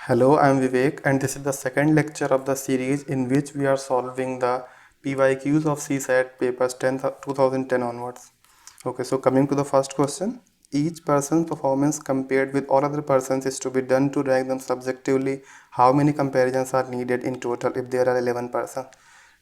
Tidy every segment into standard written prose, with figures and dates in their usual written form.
Hello, I'm Vivek, and this is the second lecture of the series in which we are solving the PYQs of CSAT papers 2010 onwards. Okay, so coming to the first question, each person's performance compared with all other persons is to be done to rank them subjectively. How many comparisons are needed in total if there are 11 person?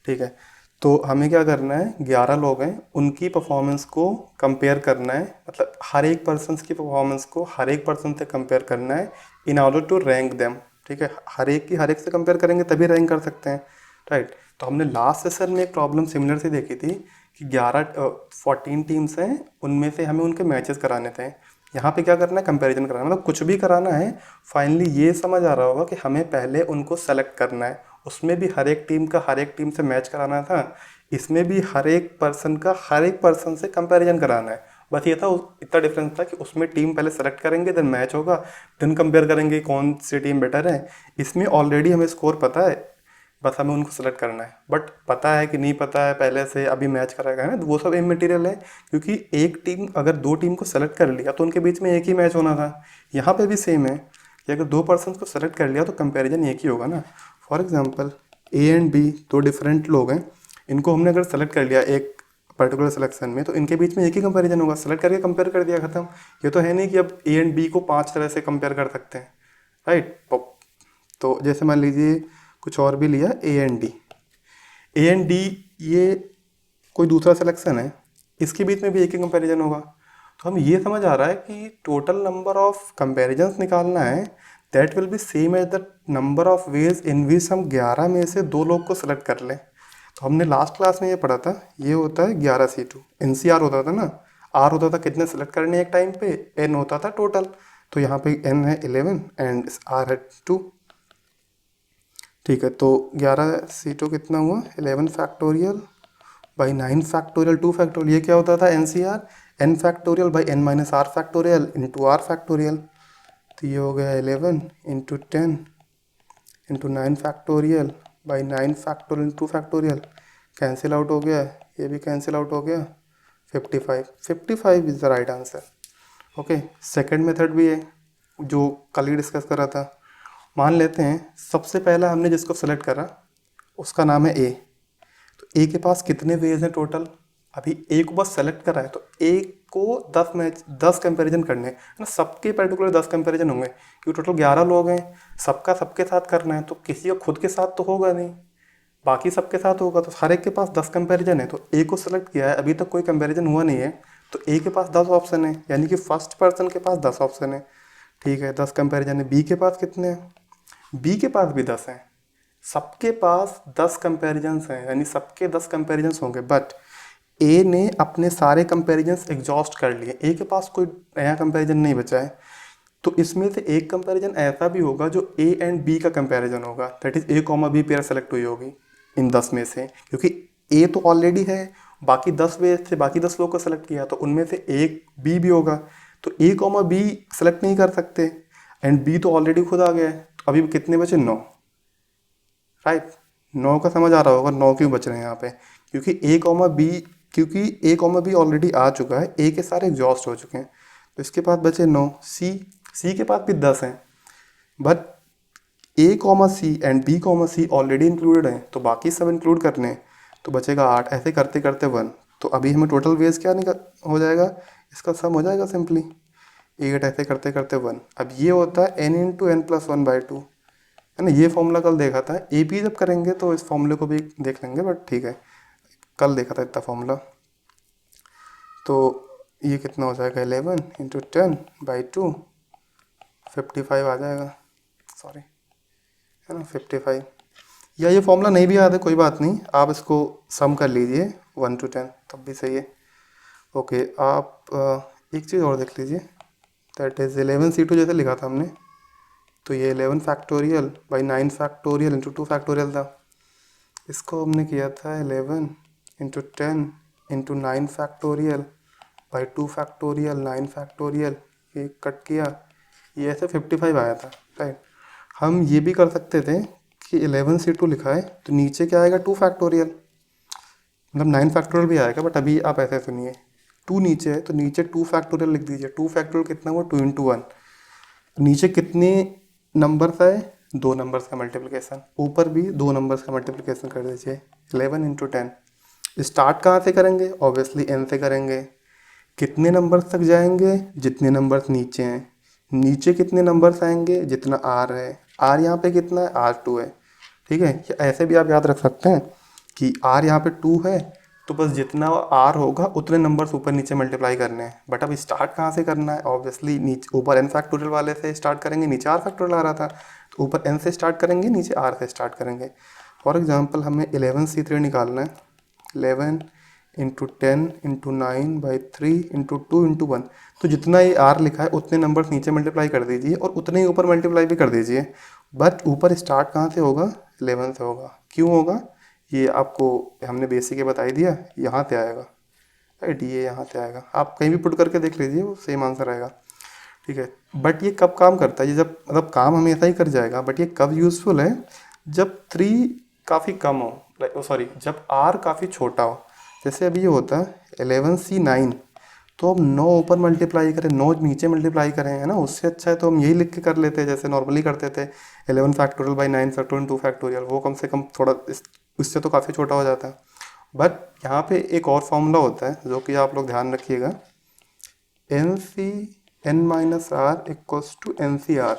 ठीक है, तो हमें क्या करना है, 11 लोग हैं, उनकी परफॉर्मेंस को कंपेयर करना है, मतलब हर एक पर्सन की परफॉर्मेंस को हर एक पर्सन से कंपेयर करना है in order to rank them. ठीक है, हर एक की हर एक से कंपेयर करेंगे तभी रैंक कर सकते हैं, राइट। तो हमने लास्ट सेशन में एक प्रॉब्लम सिमिलर से देखी थी कि 14 टीम्स हैं, उनमें से हमें उनके मैचेस कराने थे। यहाँ पे क्या करना है, कंपैरिजन कराना है, मतलब कुछ भी कराना है। फाइनली ये समझ आ रहा होगा कि हमें पहले उनको सेलेक्ट करना है, उसमें भी हर एक टीम का हर एक टीम से मैच कराना था, इसमें भी हर एक पर्सन का हर एक पर्सन से कंपैरिजन कराना है। बस ये था, इतना डिफरेंस था कि उसमें टीम पहले सेलेक्ट करेंगे, देन मैच होगा, देन कंपेयर करेंगे कौन सी टीम बेटर है। इसमें ऑलरेडी हमें स्कोर पता है, बस हमें उनको सेलेक्ट करना है। बट पता है कि नहीं पता है पहले से, अभी मैच कराएगा है ना, तो वो सब इमटेरियल है। क्योंकि एक टीम अगर दो टीम को सेलेक्ट कर लिया तो उनके बीच में एक ही मैच होना था। यहाँ पे भी सेम है कि अगर दो पर्सन को सेलेक्ट कर लिया तो कंपैरिजन एक ही होगा ना। For example A and B दो डिफरेंट लोग हैं, इनको हमने अगर सेलेक्ट कर लिया एक पर्टिकुलर सिलेक्शन में, तो इनके बीच में एक ही कंपैरिजन होगा, सेलेक्ट करके कंपेयर कर दिया, खत्म। ये तो है नहीं कि अब ए एंड बी को 5 तरह से कंपेयर कर सकते हैं, राइट। तो जैसे मान लीजिए कुछ और भी लिया, ए एंड डी, ये कोई दूसरा सिलेक्शन है, इसके बीच में भी एक ही कंपैरिजन होगा। तो हम ये समझ आ रहा है कि टोटल नंबर ऑफ कंपैरिजंस निकालना है, that will be same as the number of ways in which हम 11 में से दो लोग को सेलेक्ट कर लें। तो हमने लास्ट क्लास में ये पढ़ा था, ये होता है 11C2, NCR होता था ना, R होता था कितने सेलेक्ट करने एक टाइम पे, N होता था टोटल। तो यहाँ पे N है 11 एंड R है 2। ठीक है, तो 11C2 कितना हुआ, 11 फैक्टोरियल बाई 9 फैक्टोरियल 2 फैक्टोरियल। ये क्या होता था, NCR, N factorial by N minus R factorial into R factorial. तो ये हो गया 11 into 10 into 9 factorial by 9 factorial two factorial. Cancel out हो गया, ये भी कैंसिल आउट हो गया, 55 is the right answer. Okay, second method भी है जो कल ही डिस्कस करा था। मान लेते हैं सबसे पहला हमने जिसको सेलेक्ट करा उसका नाम है ए। तो ए के पास कितने वेज हैं टोटल, अभी ए को बस सेलेक्ट करा है, तो ए को 10 कंपैरिजन करने हैं ना, सबके पर्टिकुलर 10 कंपैरिजन होंगे क्योंकि टोटल 11 लोग हैं, सबका सबके साथ करना है, तो किसी का खुद के साथ तो होगा नहीं, बाकी सबके साथ होगा। तो हर एक के पास 10 कंपैरिजन है, तो ए को सेलेक्ट किया है, अभी तक कोई कंपैरिजन हुआ नहीं है, तो ए के पास 10 ऑप्शन है, यानी कि फर्स्ट पर्सन के पास 10 ऑप्शन है। ठीक है, 10 कंपैरिजन है। बी के पास कितने हैं, बी के पास भी 10 हैं, सबके पास 10 कंपैरिजन्स हैं, यानी सबके 10 कंपैरिजन्स होंगे। बट ए ने अपने सारे कंपैरिजन्स एग्जॉस्ट कर लिए, ए के पास कोई नया कंपैरिजन नहीं बचा है। तो इसमें से एक कंपैरिजन ऐसा भी होगा जो ए एंड बी का कंपैरिजन होगा, that is A comma B pair select हुई होगी इन 10 में से, क्योंकि ए तो ऑलरेडी है, बाकी 10 वे थे, बाकी 10 लोग को सेलेक्ट किया, तो उनमें से एक बी भी होगा। तो ए कॉमा बी सेलेक्ट नहीं कर सकते एंड बी तो ऑलरेडी खुद आ गया है, तो अभी कितने बचे, 9, राइट। 9 का समझ आ रहा होगा 9 क्यों बच रहे हैं यहाँ पे, क्योंकि ए कॉमा बी ऑलरेडी आ चुका है, ए के सारे एग्जॉस्ट हो चुके हैं, तो इसके पास बचे 9। सी के पास भी 10 हैं, but A comma C and B comma C already included हैं, तो बाकी सब इंक्लूड करने हैं, तो बचेगा 8, ऐसे करते करते 1। तो अभी हमें टोटल वेज क्या निकल हो जाएगा, इसका सम हो जाएगा सिंपली 8, ऐसे करते करते 1। अब ये होता है n इंटू एन प्लस 1/2, है ना। ये फॉर्मूला कल देखा था, ए पी जब करेंगे तो इस फॉर्मूले को भी देख लेंगे, बट ठीक है, कल देखा था इतना फॉर्मूला। तो ये कितना हो जाएगा, 11 इंटू 10/2, 55 आ जाएगा, सॉरी, है ना, 55। या ये फॉर्मूला नहीं भी याद है कोई बात नहीं, आप इसको सम कर लीजिए 1 to 10 तब भी सही है। ओके, आप एक चीज़ और देख लीजिए, दैट इज़ 11C2 जैसे लिखा था हमने, तो ये 11 factorial by 9 factorial into 2 factorial था। इसको हमने किया था 11 into 10 into 9 factorial by 2 factorial 9 factorial, ये कट किया, ये ऐसे 55 आया था, राइट। हम ये भी कर सकते थे कि 11C2 लिखा है तो नीचे क्या आएगा, 2 फैक्टोरियल, मतलब 9 फैक्टोरियल भी आएगा, बट अभी आप ऐसे सुनिए, 2 नीचे है तो नीचे 2 फैक्टोरियल लिख दीजिए। 2 फैक्टोरियल कितना हुआ, 2 इंटू 1। नीचे कितने नंबर्स आए, दो नंबर्स का मल्टीप्लिकेशन, ऊपर भी दो नंबर्स का मल्टीप्लिकेशन कर दीजिए, 11 इंटू 10। स्टार्ट कहाँ से करेंगे? ऑब्वियसली n से करेंगे। कितने नंबर्स तक जाएंगे? जितने नंबर्स नीचे हैं। नीचे कितने नंबर्स आएंगे? जितना r है। r यहाँ पे कितना है? r2 है। ठीक है, ऐसे भी आप याद रख सकते हैं कि r यहाँ पे 2 है, तो बस जितना r होगा उतने नंबर्स ऊपर नीचे मल्टीप्लाई करने हैं। बट अब स्टार्ट कहाँ से करना है? ऑब्वियसली नीचे ऊपर n फैक्टोरियल वाले से स्टार्ट करेंगे, नीचे r फैक्टोरियल आ रहा था, तो ऊपर n से स्टार्ट करेंगे, नीचे r से स्टार्ट करेंगे। फॉर एग्जाम्पल हमें 11c3 निकालना है। 11 इंटू 10 इंटू 9/3 इंटू 2 इंटू 1। तो जितना ये r लिखा है उतने नंबर्स नीचे मल्टीप्लाई कर दीजिए और उतने ही ऊपर मल्टीप्लाई भी कर दीजिए। बट ऊपर स्टार्ट कहाँ से होगा? 11 से होगा। क्यों होगा? ये आपको हमने बेसिक ही बता ही दिया, यहाँ से आएगा। राइट, ये यहाँ से आएगा। आप कहीं भी पुट करके देख लीजिए, वो सेम आंसर आएगा। ठीक है, बट ये कब काम करता है? ये जब मतलब काम हमेशा ही कर जाएगा, बट ये कब यूज़फुल है? जब 3 काफ़ी कम हो, सॉरी जब r काफ़ी छोटा हो। जैसे अभी ये होता है 11c9, तो हम 9 ऊपर मल्टीप्लाई करें, 9 नीचे मल्टीप्लाई करें, है ना, उससे अच्छा है तो हम यही लिख के कर लेते हैं जैसे नॉर्मली करते थे, 11 फैक्टोरियल बाई 9 फैक्टोरियल 2 फैक्टोरियल। वो कम से कम थोड़ा इससे तो काफ़ी छोटा हो जाता है। बट यहाँ पे एक और फॉर्मूला होता है जो कि आप लोग ध्यान रखिएगा, N C N minus R equals to N C R.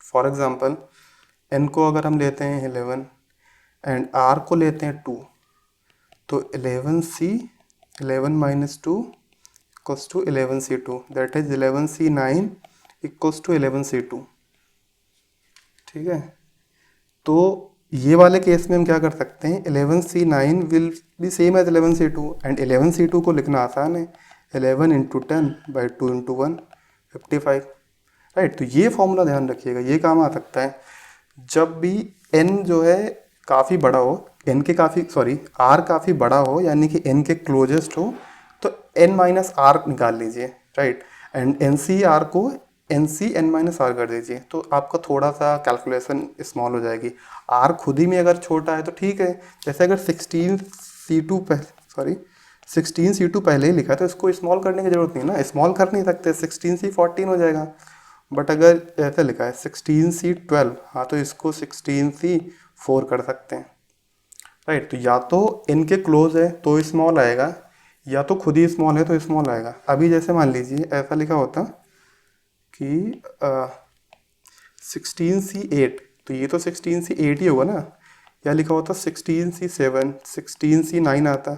For example n को अगर हम लेते हैं 11 एंड r को लेते हैं 2, तो 11c 11 minus 2 equals to 11c2, that is 11c9 equals to 11c2। ठीक है, तो ये वाले केस में हम क्या कर सकते हैं, 11c9 will be same as 11c2 and 11c2 को लिखना आसान है, 11 इंटू 10/2 इंटू 1 55। राइट, तो ये फॉर्मूला ध्यान रखिएगा, ये काम आ सकता है जब भी n जो है काफ़ी बड़ा हो, n के काफ़ी सॉरी r काफ़ी बड़ा हो, यानी कि n के क्लोजेस्ट हो, तो n माइनस आर निकाल लीजिए। Right, and N C R को N C N minus R कर दीजिए, तो आपका थोड़ा सा कैलकुलेशन स्मॉल हो जाएगी। r खुद ही में अगर छोटा है तो ठीक है, जैसे अगर 16c2 पहले ही लिखा है तो इसको स्मॉल करने की जरूरत नहीं ना, स्मॉल कर नहीं सकते, 16c14 हो जाएगा। बट अगर ऐसे लिखा है 16c12, हाँ तो इसको 16c4 कर सकते हैं। राइट, तो या तो इनके क्लोज है तो स्मॉल आएगा, या तो खुद ही स्मॉल है तो स्मॉल आएगा। अभी जैसे मान लीजिए ऐसा लिखा होता कि 16c8, तो ये तो 16c8 ही होगा ना, या लिखा होता 16c7, 16c9 आता,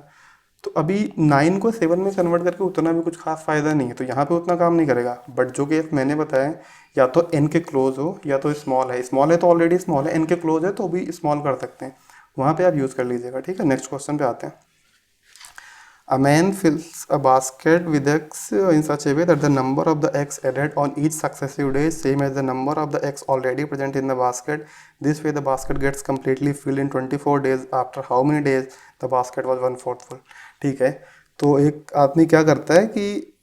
तो अभी 9 को 7 में कन्वर्ट करके उतना भी कुछ खास फ़ायदा नहीं है, तो यहाँ पे उतना काम नहीं करेगा। बट जो केस मैंने बताया, या तो n के क्लोज हो या तो स्मॉल है तो ऑलरेडी स्मॉल है, n के क्लोज है तो भी स्मॉल कर सकते हैं, वहाँ पे आप यूज़ कर लीजिएगा। ठीक है, नेक्स्ट क्वेश्चन पे आते हैं। A man fills a basket with eggs in such a way that the number of the eggs added on each successive day is same as the number of the eggs already present in the basket. This way the basket gets completely filled in 24 days. After how many days the basket was 1/4 full? ठीक है, तो एक आदमी क्या करता है कि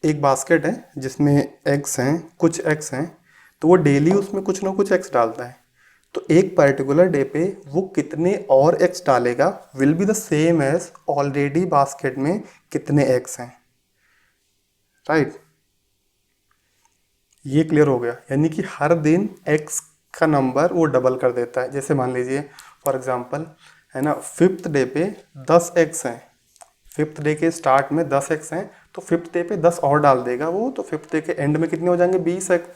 एक बास्केट है जिसमें एग्स हैं, कुछ एग्स हैं, तो वो डेली उसमें कुछ ना कुछ एग्स डालता है। तो एक पर्टिकुलर डे पे वो कितने और एग्स डालेगा will be the same as already basket में कितने एग्स हैं। राइट, ये क्लियर हो गया, यानी कि हर दिन एग्स का नंबर वो डबल कर देता है। जैसे मान लीजिए फॉर एग्जांपल, है ना, 5th डे पे 10 एग्स हैं, 5th डे के स्टार्ट में 10 एग्स हैं, तो 5th डे पे 10 और डाल देगा वो, तो 5th डे के एंड में कितने हो जाएंगे? 20 एग्स।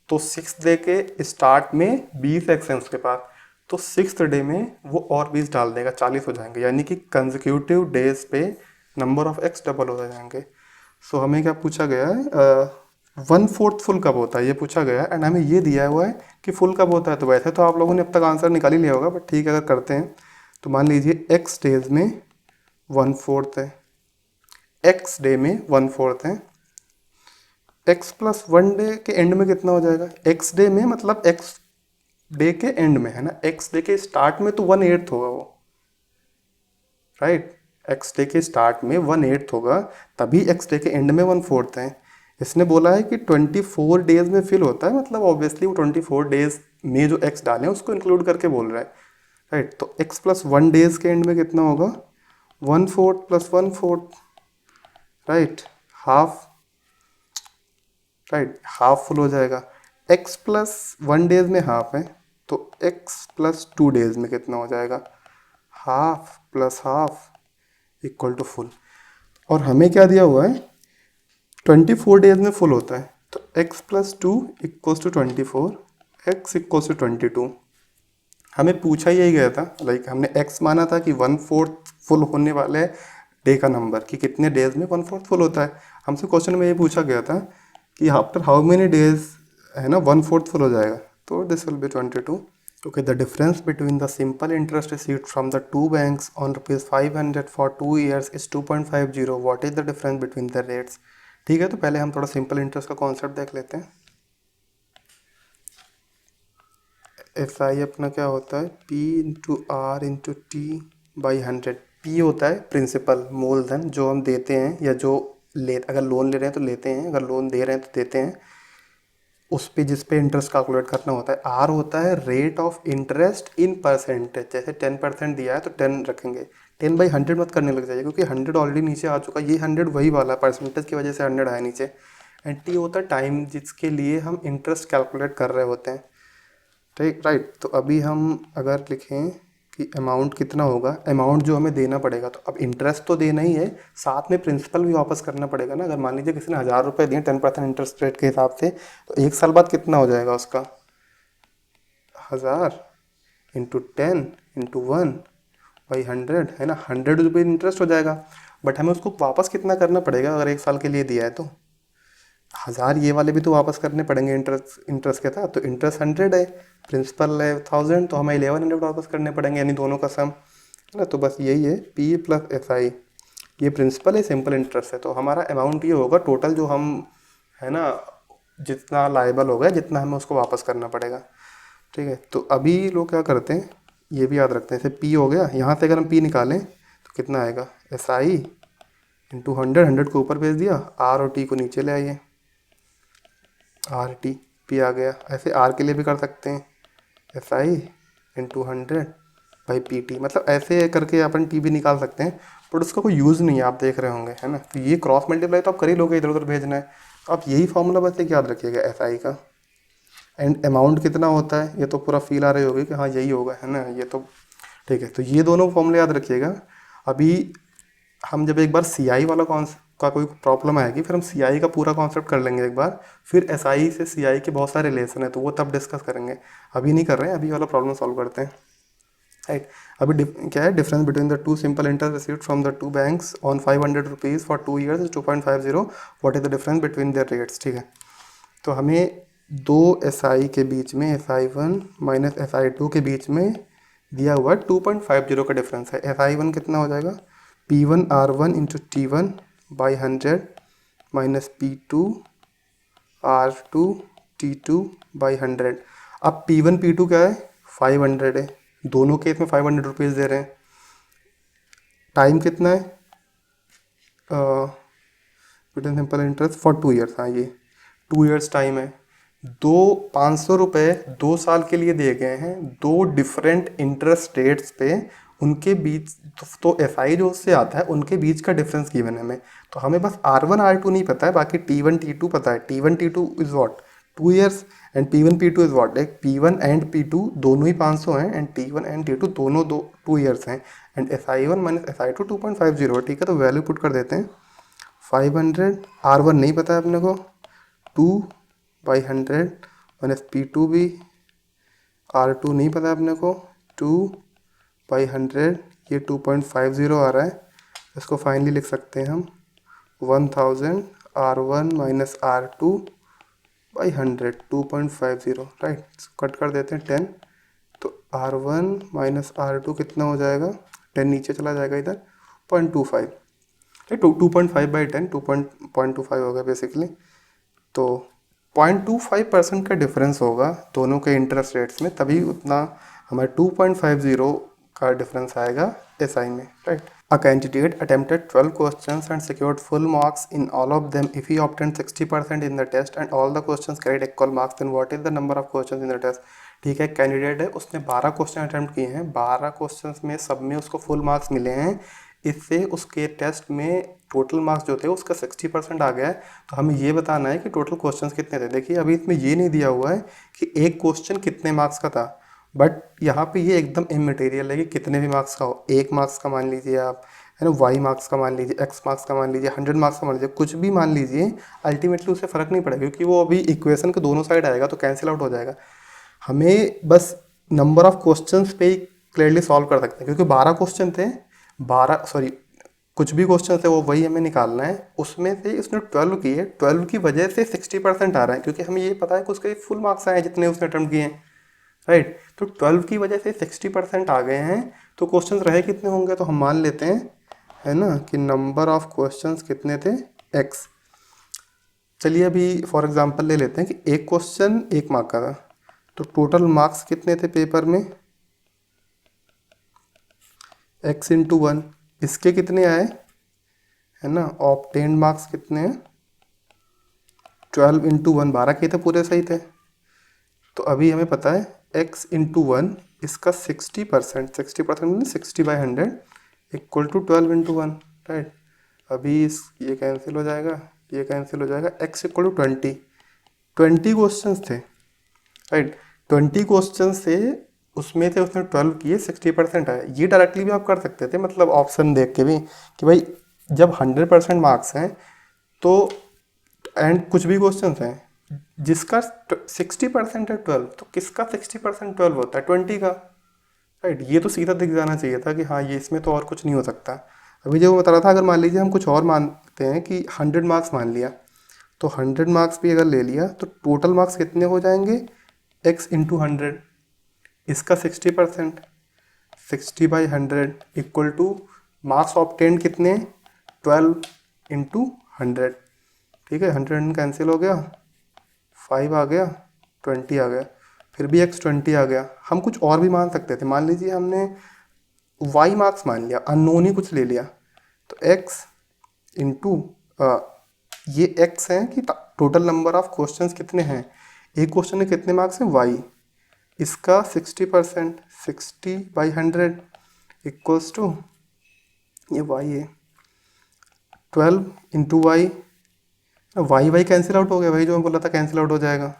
तो 6th डे के स्टार्ट में 20 एग्स हैं उसके पास, तो 6th डे में वो और 20 डाल देगा, 40 हो जाएंगे, यानी कि कंजिक्यूटिव डेज पे नंबर ऑफ एग्स डबल हो जाएंगे। सो हमें क्या पूछा गया है, 1/4 फुल कब होता है ये पूछा गया है, एंड हमें ये दिया हुआ है कि फुल कब होता है। तो वैसे तो आप लोगों ने अब तक आंसर निकाल ही लिया होगा, बट ठीक है अगर करते हैं तो मान लीजिए एक्स डेज में 1/4 है, एक्स डे में 1/4 है, एक्स प्लस 1 डे के एंड में कितना हो जाएगा? एक्स डे में मतलब एक्स डे के एंड में, है ना, एक्स डे के स्टार्ट में तो 1/8 होगा वो। राइट, एक्स डे के स्टार्ट में 1/8 होगा, तभी एक्स डे के एंड में 1/4 है। इसने बोला है कि 24 डेज में फिल होता है, मतलब ऑब्वियसली वो 24 डेज में जो एक्स डाले हैं उसको इंक्लूड करके बोल रहा है। राइट, तो एक्स प्लस 1 डेज के एंड में कितना होगा? 1/4 plus 1/4, right, half. Right, half full हो जाएगा। x प्लस 1 डेज में हाफ है, तो x प्लस 2 डेज में कितना हो जाएगा, half plus half equal to full. और हमें क्या दिया हुआ है, 24 डेज में फुल होता है, तो x plus 2 equals to 24, x equals to 22। हमें पूछा यही गया था, लाइक हमने x माना था कि 1/4 फुल होने वाले डे का नंबर, कि कितने डेज में 1/4 फुल होता है। हमसे क्वेश्चन में ये पूछा गया था कि आफ्टर हाउ मेनी डेज है ना 1/4 फुल हो जाएगा, तो this will be 22। Okay, the difference between the simple interest received from the two banks on ₹500 for 2 years is 2.50। What is the difference between the rates. ठीक है, तो पहले हम थोड़ा सिंपल इंटरेस्ट का कॉन्सेप्ट देख लेते हैं। एफ आई अपना क्या होता है, P into R into T by 100। P होता है प्रिंसिपल, मूलधन जो हम देते हैं, या जो ले, अगर लोन ले रहे हैं तो लेते हैं, अगर लोन दे रहे हैं तो देते हैं, उस पे जिस पे इंटरेस्ट कैलकुलेट करना होता है। आर होता है rate of interest in percentage, जैसे 10% दिया है तो 10 रखेंगे, 10/100 मत करने लग जाइए, क्योंकि 100 ऑलरेडी नीचे आ चुका है, ये 100 वही वाला परसेंटेज की वजह से 100 आया नीचे। एंड टी होता है टाइम जिसके लिए हम इंटरेस्ट कैलकुलेट कर रहे होते हैं। ठीक, राइट। तो अभी हम अगर लिखें कि अमाउंट कितना होगा, अमाउंट जो हमें देना पड़ेगा, तो अब इंटरेस्ट तो देना ही है, साथ में प्रिंसिपल भी वापस करना पड़ेगा ना। अगर मान लीजिए किसी ने 1,000 रुपये दिए 10% इंटरेस्ट रेट के हिसाब से, तो 1 साल बाद कितना हो जाएगा उसका, 1,000 इंटू 10 इंटू 1/100 है ना, 100 रुपये इंटरेस्ट हो जाएगा। बट हमें उसको वापस कितना करना पड़ेगा, अगर 1 साल के लिए दिया है तो 1,000, ये वाले भी तो वापस करने पड़ेंगे इंटरेस्ट, इंटरेस्ट के साथ। तो इंटरेस्ट 100 है, प्रिंसिपल है 1,000, तो हमें 1100 वापस करने पड़ेंगे, यानी दोनों का सम है ना। तो बस यही है, पी प्लस एस आई, ये प्रिंसिपल है, सिंपल इंटरेस्ट है। तो हमारा अमाउंट ये होगा टोटल, जो हम है ना जितना लायबल हो गया, जितना हमें उसको वापस करना पड़ेगा। ठीक है, तो अभी लोग क्या करते हैं, ये भी याद रखते हैं, जैसे पी हो गया, यहाँ से अगर हम पी निकालें तो कितना आएगा, एस आई इंटू 100, 100 को ऊपर भेज दिया, आर और टी को नीचे ले आइए, आर टी पी आ गया। ऐसे आर के लिए भी कर सकते हैं, एस आई इंटू 100/PT, मतलब ऐसे करके अपन टी भी निकाल सकते हैं, बट उसका कोई यूज़ नहीं है, आप देख रहे होंगे है ना। तो ये क्रॉस मल्टीप्लाई तो आप कर ही लोगे, इधर उधर भेजना है, तो आप यही फॉर्मूला बस एक याद रखिएगा एस आई का। एंड अमाउंट कितना होता है, ये तो पूरा फील आ रही होगी कि हाँ यही होगा है ना, ये तो ठीक है। तो ये दोनों फॉर्मूले याद रखिएगा। अभी हम जब एक बार सी आई वाला का कोई प्रॉब्लम आएगी, फिर हम सी आई का पूरा कॉन्सेप्ट कर लेंगे एक बार, फिर एस आई से सी आई के बहुत सारे रिलेशन है, तो वो तब डिस्कस करेंगे, अभी नहीं कर रहे हैं, अभी वाला प्रॉब्लम सॉल्व करते हैं। राइट, अभी क्या है difference between the two simple interest received from the two banks on 500 rupees for 2 years is 2.50। What is the difference between their rates. ठीक है, तो हमें दो एस आई के बीच में, SI1 माइनस SI2 के बीच में दिया हुआ 2.50 का डिफरेंस है। SI1 कितना हो जाएगा, P1R1 into T1/100 minus P2R2T2/100। अब P1 P2 क्या है, 500 है, दोनों केस में 500 रुपीज़ दे रहे हैं। टाइम कितना है, between simple interest for 2 years, हाँ ये 2 years टाइम है। 500 रुपये 2 साल के लिए दिए गए हैं, दो डिफरेंट इंटरेस्ट रेट्स पे, उनके बीच तो एफ आई जो उससे आता है उनके बीच का डिफरेंस गिवन है हमें। तो हमें बस R1 R2 नहीं पता है, बाकी T1 T2 पता है। T1 T2 is what 2 years and P1 P2 is what, like P1 and P2 दोनों ही 500 हैं, एंड T1 एंड T2 दोनों 2 years हैं, एंड SI1 माइनस SI2 2.50 है। ठीक है, तो वैल्यू पुट कर देते हैं, 500, R1 नहीं पता है अपने को, 2/100 माइनस P2 भी, R2 नहीं पता अपने को, 2/100, ये 2.50 आ रहा है, इसको फाइनली लिख सकते हैं हम 1000 R1 minus R2/100 2.50। Right, cut कर देते हैं 10, तो R1 माइनस R2 कितना हो जाएगा, 10 नीचे चला जाएगा इधर, 0.25, 2.5/10 2.25 होगा बेसिकली। तो 0.25% का डिफरेंस होगा दोनों के इंटरेस्ट रेट्स में, तभी उतना हमारे 2.50 का डिफरेंस आएगा एस आई में। Right, a candidate attempted 12 questions and secured full marks in all of them if he obtained 60% in the test and all the questions carried equal marks, then what is the number of questions in the test. ठीक है, candidate है, उसने 12 question attempt किए हैं, 12 questions में सब में उसको फुल मार्क्स मिले हैं, इससे उसके टेस्ट में टोटल मार्क्स जो थे उसका 60% आ गया है, तो हमें ये बताना है कि टोटल क्वेश्चंस कितने थे। देखिए अभी इसमें ये नहीं दिया हुआ है कि एक क्वेश्चन कितने मार्क्स का था, बट यहाँ पे ये एकदम इमटेरियल है कि कितने भी मार्क्स का हो। 1 मार्क्स का मान लीजिए आप, है ना, वाई मार्क्स का मान लीजिए, एक्स मार्क्स का मान लीजिए, 100 मार्क्स का मान लीजिए, कुछ भी मान लीजिए, अल्टीमेटली उससे फ़र्क नहीं पड़ेगा क्योंकि वो अभी इक्वेशन के दोनों साइड आएगा तो कैंसिल आउट हो जाएगा। हमें बस नंबर ऑफ क्वेश्चंस पे ही क्लियरली सॉल्व कर सकते हैं क्योंकि 12 क्वेश्चन थे, 12 सॉरी कुछ भी क्वेश्चन थे वो वही हमें निकालना है। उसमें से उसने 12 किए, 12 की वजह से 60% आ रहा है क्योंकि हमें ये पता है कि उसके फुल मार्क्स आए हैं जितने उसने अटेम्प्ट किए हैं, राइट। तो 12 की वजह से 60% आ गए हैं, तो क्वेश्चन रहे कितने होंगे, तो हम मान लेते हैं, है ना, कि नंबर ऑफ क्वेश्चंस कितने थे, एक्स। चलिए अभी फॉर एग्जांपल ले लेते हैं कि एक क्वेश्चन 1 मार्क का था, तो टोटल मार्क्स कितने थे पेपर में, x इंटू 1। इसके कितने आए, है ना, ऑब्टेन्ड मार्क्स कितने हैं, 12 इंटू 1, 12 के थे पूरे, सही थे। तो अभी हमें पता है x इंटू 1 इसका 60%, 60% 60/100 इक्वल टू 12 इंटू 1, राइट। अभी इस ये कैंसिल हो जाएगा, ये कैंसिल हो जाएगा, x इक्वल टू 20 क्वेश्चन थे, राइट। 20 क्वेश्चन से उसमें थे उसने 12 किए, 60% आया। ये डायरेक्टली भी आप कर सकते थे, मतलब ऑप्शन देख के भी कि भाई जब 100% मार्क्स हैं तो एंड कुछ भी क्वेश्चन हैं जिसका 60% है 12, तो किसका 60% 12 होता है, 20 का, राइट। ये तो सीधा दिख जाना चाहिए था कि हाँ ये इसमें तो और कुछ नहीं हो सकता। अभी जो बता रहा था, अगर मान लीजिए हम कुछ और मानते हैं कि 100 मार्क्स मान लिया, तो 100 मार्क्स भी अगर ले लिया तो टोटल मार्क्स कितने हो जाएंगे, x इंटू 100, इसका 60%, 60/100 इक्वल टू मार्क्स ऑब्टेन्ड कितने, 12 इंटू 100, ठीक है। 100 कैंसिल हो गया, 5 आ गया, 20 आ गया, फिर भी x 20 आ गया। हम कुछ और भी मान सकते थे, मान लीजिए हमने y मार्क्स मान लिया, अननोन ही कुछ ले लिया, तो x इंटू ये x है कि टोटल नंबर ऑफ क्वेश्चंस कितने हैं, एक क्वेश्चन में कितने मार्क्स हैं, y, इसका 60%, 60/100 इक्वल्स टू, ये y है, 12 into Y, Y cancel out हो गया, वही जो मैं बोला था कैंसिल आउट हो जाएगा।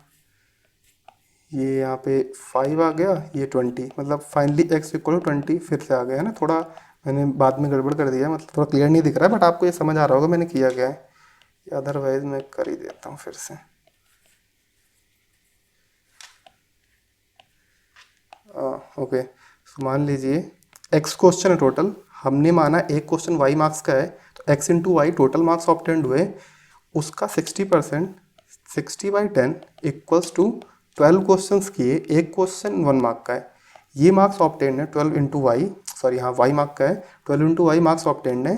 ये यहाँ पे 5 आ गया, ये 20, मतलब फाइनली x इक्वल टू 20 फिर से आ गया, है ना। थोड़ा मैंने बाद में गड़बड़ कर दिया, मतलब थोड़ा क्लियर नहीं दिख रहा है, बट आपको ये समझ आ रहा होगा मैंने किया क्या है, अदरवाइज मैं कर ही देता हूँ फिर से। ओके, तो मान लीजिए x क्वेश्चन है टोटल, हमने माना एक क्वेश्चन y मार्क्स का है, तो x into Y total marks obtained हुए, उसका 60%, 60/10 इक्वल्स टू 12 क्वेश्चन किए, एक क्वेश्चन 1 मार्क का है, ये मार्क्स ऑब्टेन्ड है 12 इंटू वाई, सॉरी हाँ y मार्क का है, 12 इंटू वाई मार्क्स ऑब्टेन्ड है,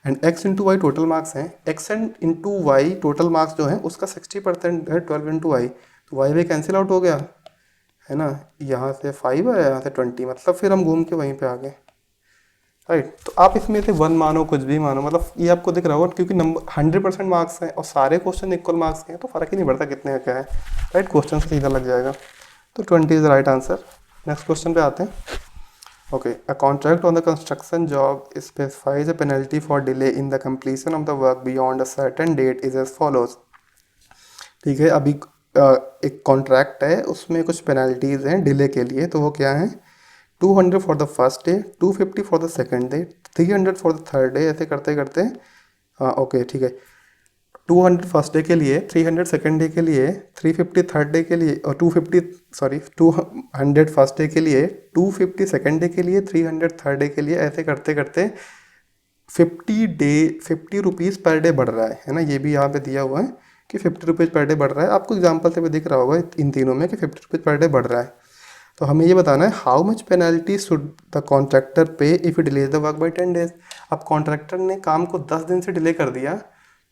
and x into Y total marks हैं, x and into Y total marks जो है उसका 60% है 12 इंटू वाई, तो वाई वाई कैंसिल आउट हो गया, है ना। यहाँ से 5 है, यहाँ से 20, मतलब फिर हम घूम के वहीं पे आ गए, राइट। तो आप इसमें से 1 मानो कुछ भी मानो, मतलब ये आपको दिख रहा होगा क्योंकि नंबर 100% मार्क्स हैं और सारे क्वेश्चन इक्वल मार्क्स के हैं, तो फर्क ही नहीं पड़ता कितने का क्या है, राइट। क्वेश्चन से सीधा लग जाएगा, तो 20 is the right answer. Next question पे आते हैं। Okay, a contract on the construction job specifies a penalty for delay in the completion of the work beyond a certain date is as follows. ठीक है, अभी एक contract है, उसमें कुछ पेनल्टीज हैं डिले के लिए, तो वो क्या है, 200 for the first day, 250 for the second day, 300 for the third day, ऐसे करते करते, हाँ ओके ठीक है, 200 फर्स्ट डे के लिए, 300 सेकेंड डे के लिए, 350 थर्ड डे के लिए, और 250 सॉरी 200 फर्स्ट डे के लिए, 250 सेकेंड डे के लिए, 300 थर्ड डे के लिए, ऐसे करते करते 50 रुपीज़ पर डे बढ़ रहा है ना। ये भी यहाँ पे दिया हुआ है कि 50 रुपीज़ पर डे बढ़ रहा है, आपको एग्जाम्पल से भी दिख रहा होगा इन तीनों में कि 50 रुपीज़ पर डे बढ़ रहा है। तो हमें ये बताना है how much penalty should the contractor pay if you delay the work by 10 days. अब कॉन्ट्रैक्टर ने काम को 10 दिन से डिले कर दिया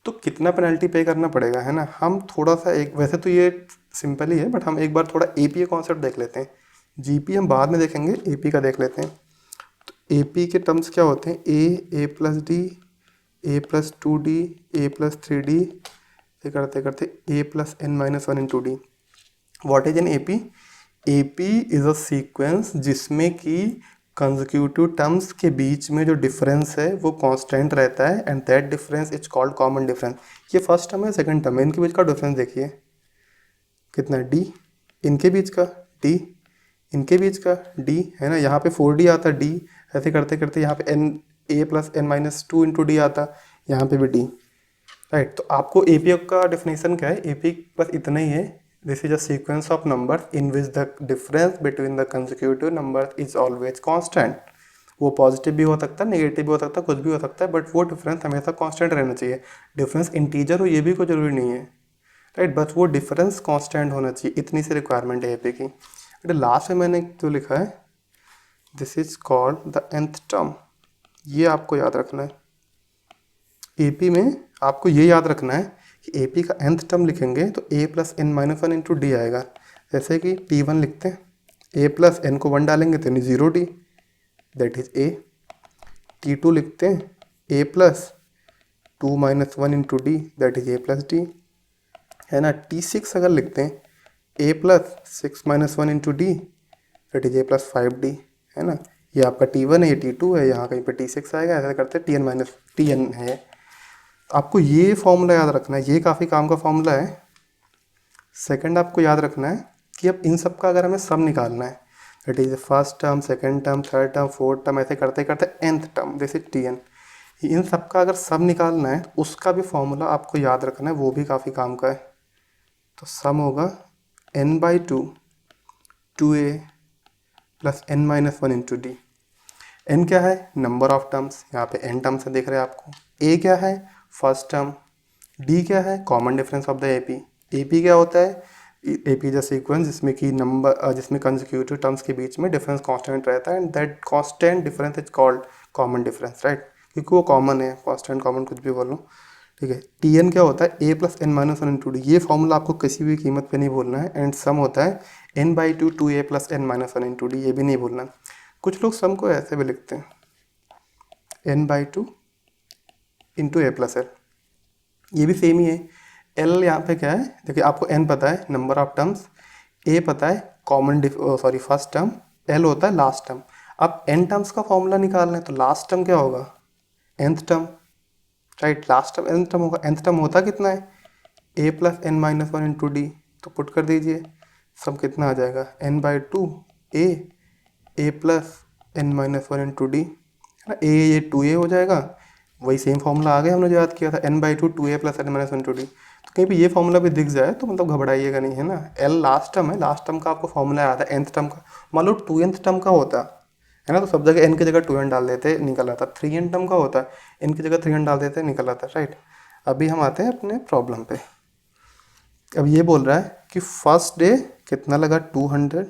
तो कितना पेनल्टी पे करना पड़ेगा, है ना। हम थोड़ा सा एक, वैसे तो ये सिंपल ही है, बट हम एक बार थोड़ा एपीए कॉन्सेप्ट देख लेते हैं, जीपी हम बाद में देखेंगे, एपी का देख लेते हैं। तो एपी के टर्म्स क्या होते हैं, A plus D, A plus 2d, A plus 3d, ये करते करते A plus n-1 into D. What is an AP? AP is a sequence जिसमें कि कंसेक्यूटिव टर्म्स के बीच में जो डिफरेंस है वो कांस्टेंट रहता है and that difference is called common difference. ये फर्स्ट टर्म है, सेकंड टर्म है, इनके बीच का डिफरेंस देखिए कितना है, डी, इनके बीच का डी, इनके बीच का डी, है ना। यहाँ पे 4d आता डी, ऐसे करते करते यहाँ पे N A plus N minus two into D आता, यहाँ पे भी डी, राइट। तो आपको एपी का डेफिनेशन क्या है, एपी बस इतना ही है, this is a sequence of numbers in which the difference between the consecutive number is always constant. वो पॉजिटिव भी हो सकता है, नेगेटिव भी हो सकता है, कुछ भी हो सकता है, बट वो डिफरेंस हमेशा कांस्टेंट रहना चाहिए। डिफरेंस इंटीजर हो ये भी कोई जरूरी नहीं है, राइट, बस वो डिफरेंस कांस्टेंट होना चाहिए, इतनी सी रिक्वायरमेंट है एपी की। बट लास्ट में मैंने जो लिखा है this is called the nth term, ये आपको याद रखना है। एपी में आपको ये याद रखना है कि एपी का nth टर्म लिखेंगे तो a plus N minus one into D आएगा। जैसे कि T1 लिखते हैं, a प्लस एन को 1 डालेंगे तो यानी 0d, that is a। T2 लिखते हैं a plus 2 minus one into D, that is a plus D, है ना। T6 अगर लिखते हैं a plus 6 minus one into D, that is a plus 5d, है ना। ये आपका T1 है, ये T2 है, यहाँ कहीं पे T6 आएगा, ऐसा करते हैं Tn माइनस Tn है। आपको ये फॉर्मूला याद रखना है, ये काफ़ी काम का फॉर्मूला है। सेकंड आपको याद रखना है कि अब इन सब का अगर हमें सम निकालना है, that is first term, second term, third term, fourth term, ऐसे करते करते nth term, this is Tn, इन सब का अगर सम निकालना है उसका भी फॉर्मूला आपको याद रखना है, वो भी काफ़ी काम का है। तो सम होगा n by two 2a plus N minus one into D. N क्या है, नंबर ऑफ टर्म्स, यहाँ पे n टर्म्स से दिख रहे हैं आपको। ए क्या है, फर्स्ट टर्म। डी क्या है, common difference of the AP. AP क्या होता है, एपी द सीक्वेंस जिसमें कि नंबर जिसमें कंसेक्यूटिव टर्म्स के बीच में डिफरेंस कांस्टेंट रहता है and that constant difference is called common difference, right, क्योंकि वो कॉमन है, कांस्टेंट कॉमन कुछ भी बोल लो, ठीक है। टी एन क्या होता है, A plus N minus one into D, ये फॉर्मूला आपको किसी भी कीमत पे नहीं भूलना है। एंड सम होता है N by two 2a plus N minus one into D, ये भी नहीं भूलना। कुछ लोग सम को ऐसे भी लिखते हैं N by two into A plus L, ये भी सेम ही है। एल यहाँ पे क्या है, देखिए आपको एन पता है नंबर ऑफ टर्म्स, ए पता है common sorry first term, L होता है लास्ट टर्म। अब एन टर्म्स का फॉर्मूला निकालना है तो लास्ट टर्म क्या होगा, nth term, right, last term nth term होगा। nth टर्म होता कितना है, a plus N minus one into D, तो पुट कर दीजिए, सब कितना आ जाएगा n by two A plus N minus one into D, है ना। ये 2a हो जाएगा, वही सेम फॉर्मूला आ गया हमने जो याद किया था, n by two 2a plus N minus one into D. तो कहीं पे ये फॉर्मूला भी दिख जाए तो मतलब घबराइएगा नहीं, है ना। l लास्ट टर्म है, लास्ट टर्म का आपको फॉर्मूला याद है nth टर्म का, मान लो 2nth टर्म का होता है ना, तो सब जगह n की जगह 2n डाल देते निकल आता। 3n टर्म का होता है n की जगह 3n डाल देते निकल आता, राइट। अभी हम आते हैं अपने प्रॉब्लम पे। अब ये बोल रहा है कि फर्स्ट डे कितना लगा 200,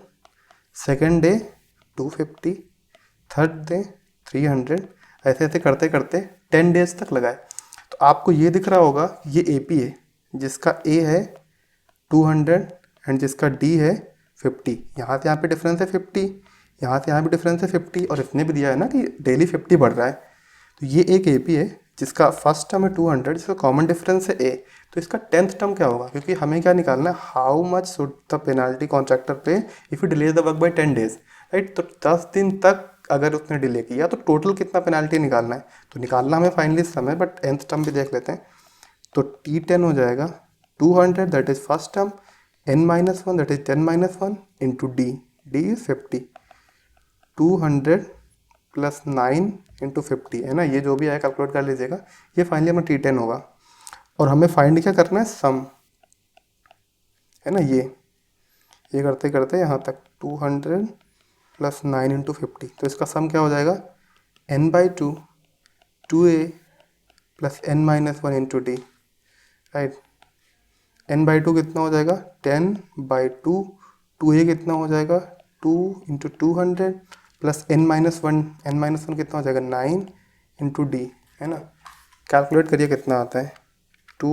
सेकेंड डे 250, थर्ड डे 300, ऐसे ऐसे करते करते 10 डेज तक लगाए। तो आपको ये दिख रहा होगा ये एपी है जिसका ए है 200 एंड जिसका डी है 50, यहाँ से यहाँ पे डिफरेंस है 50, यहाँ से यहाँ भी डिफरेंस है 50, और इसने भी दिया है ना कि डेली 50 बढ़ रहा है। तो ये एक एपी है जिसका फर्स्ट टर्म है 200, जिसका कॉमन डिफरेंस है ए। तो इसका 10th टर्म क्या होगा, क्योंकि हमें क्या निकालना है, how much should the penalty contractor pay if you delay the work by 10 days, right. तो 10 दिन तक अगर उसने डिले किया तो टोटल कितना पेनाल्टी निकालना है, तो निकालना हमें फाइनली समय, बट nth टर्म भी देख लेते हैं। तो T10 हो जाएगा 200, that is first term, n minus one that is 10 minus one into D, D is 50, 200 plus 9 into 50, है ना। ये जो भी आया कैलकुलेट कर लीजिएगा, ये फाइनली हमें T10 होगा। और हमें फाइंड क्या करना है, सम, है ना। ये करते करते यहाँ तक 200 प्लस 9 इंटू 50, तो इसका सम क्या हो जाएगा, n by two 2a plus N minus one into D, right. n by two कितना हो जाएगा 10 बाई टू, 2a कितना हो जाएगा 2 into 200 plus n minus one कितना हो जाएगा 9 इंटू डी, है ना। कैलकुलेट करिए कितना आता है, 2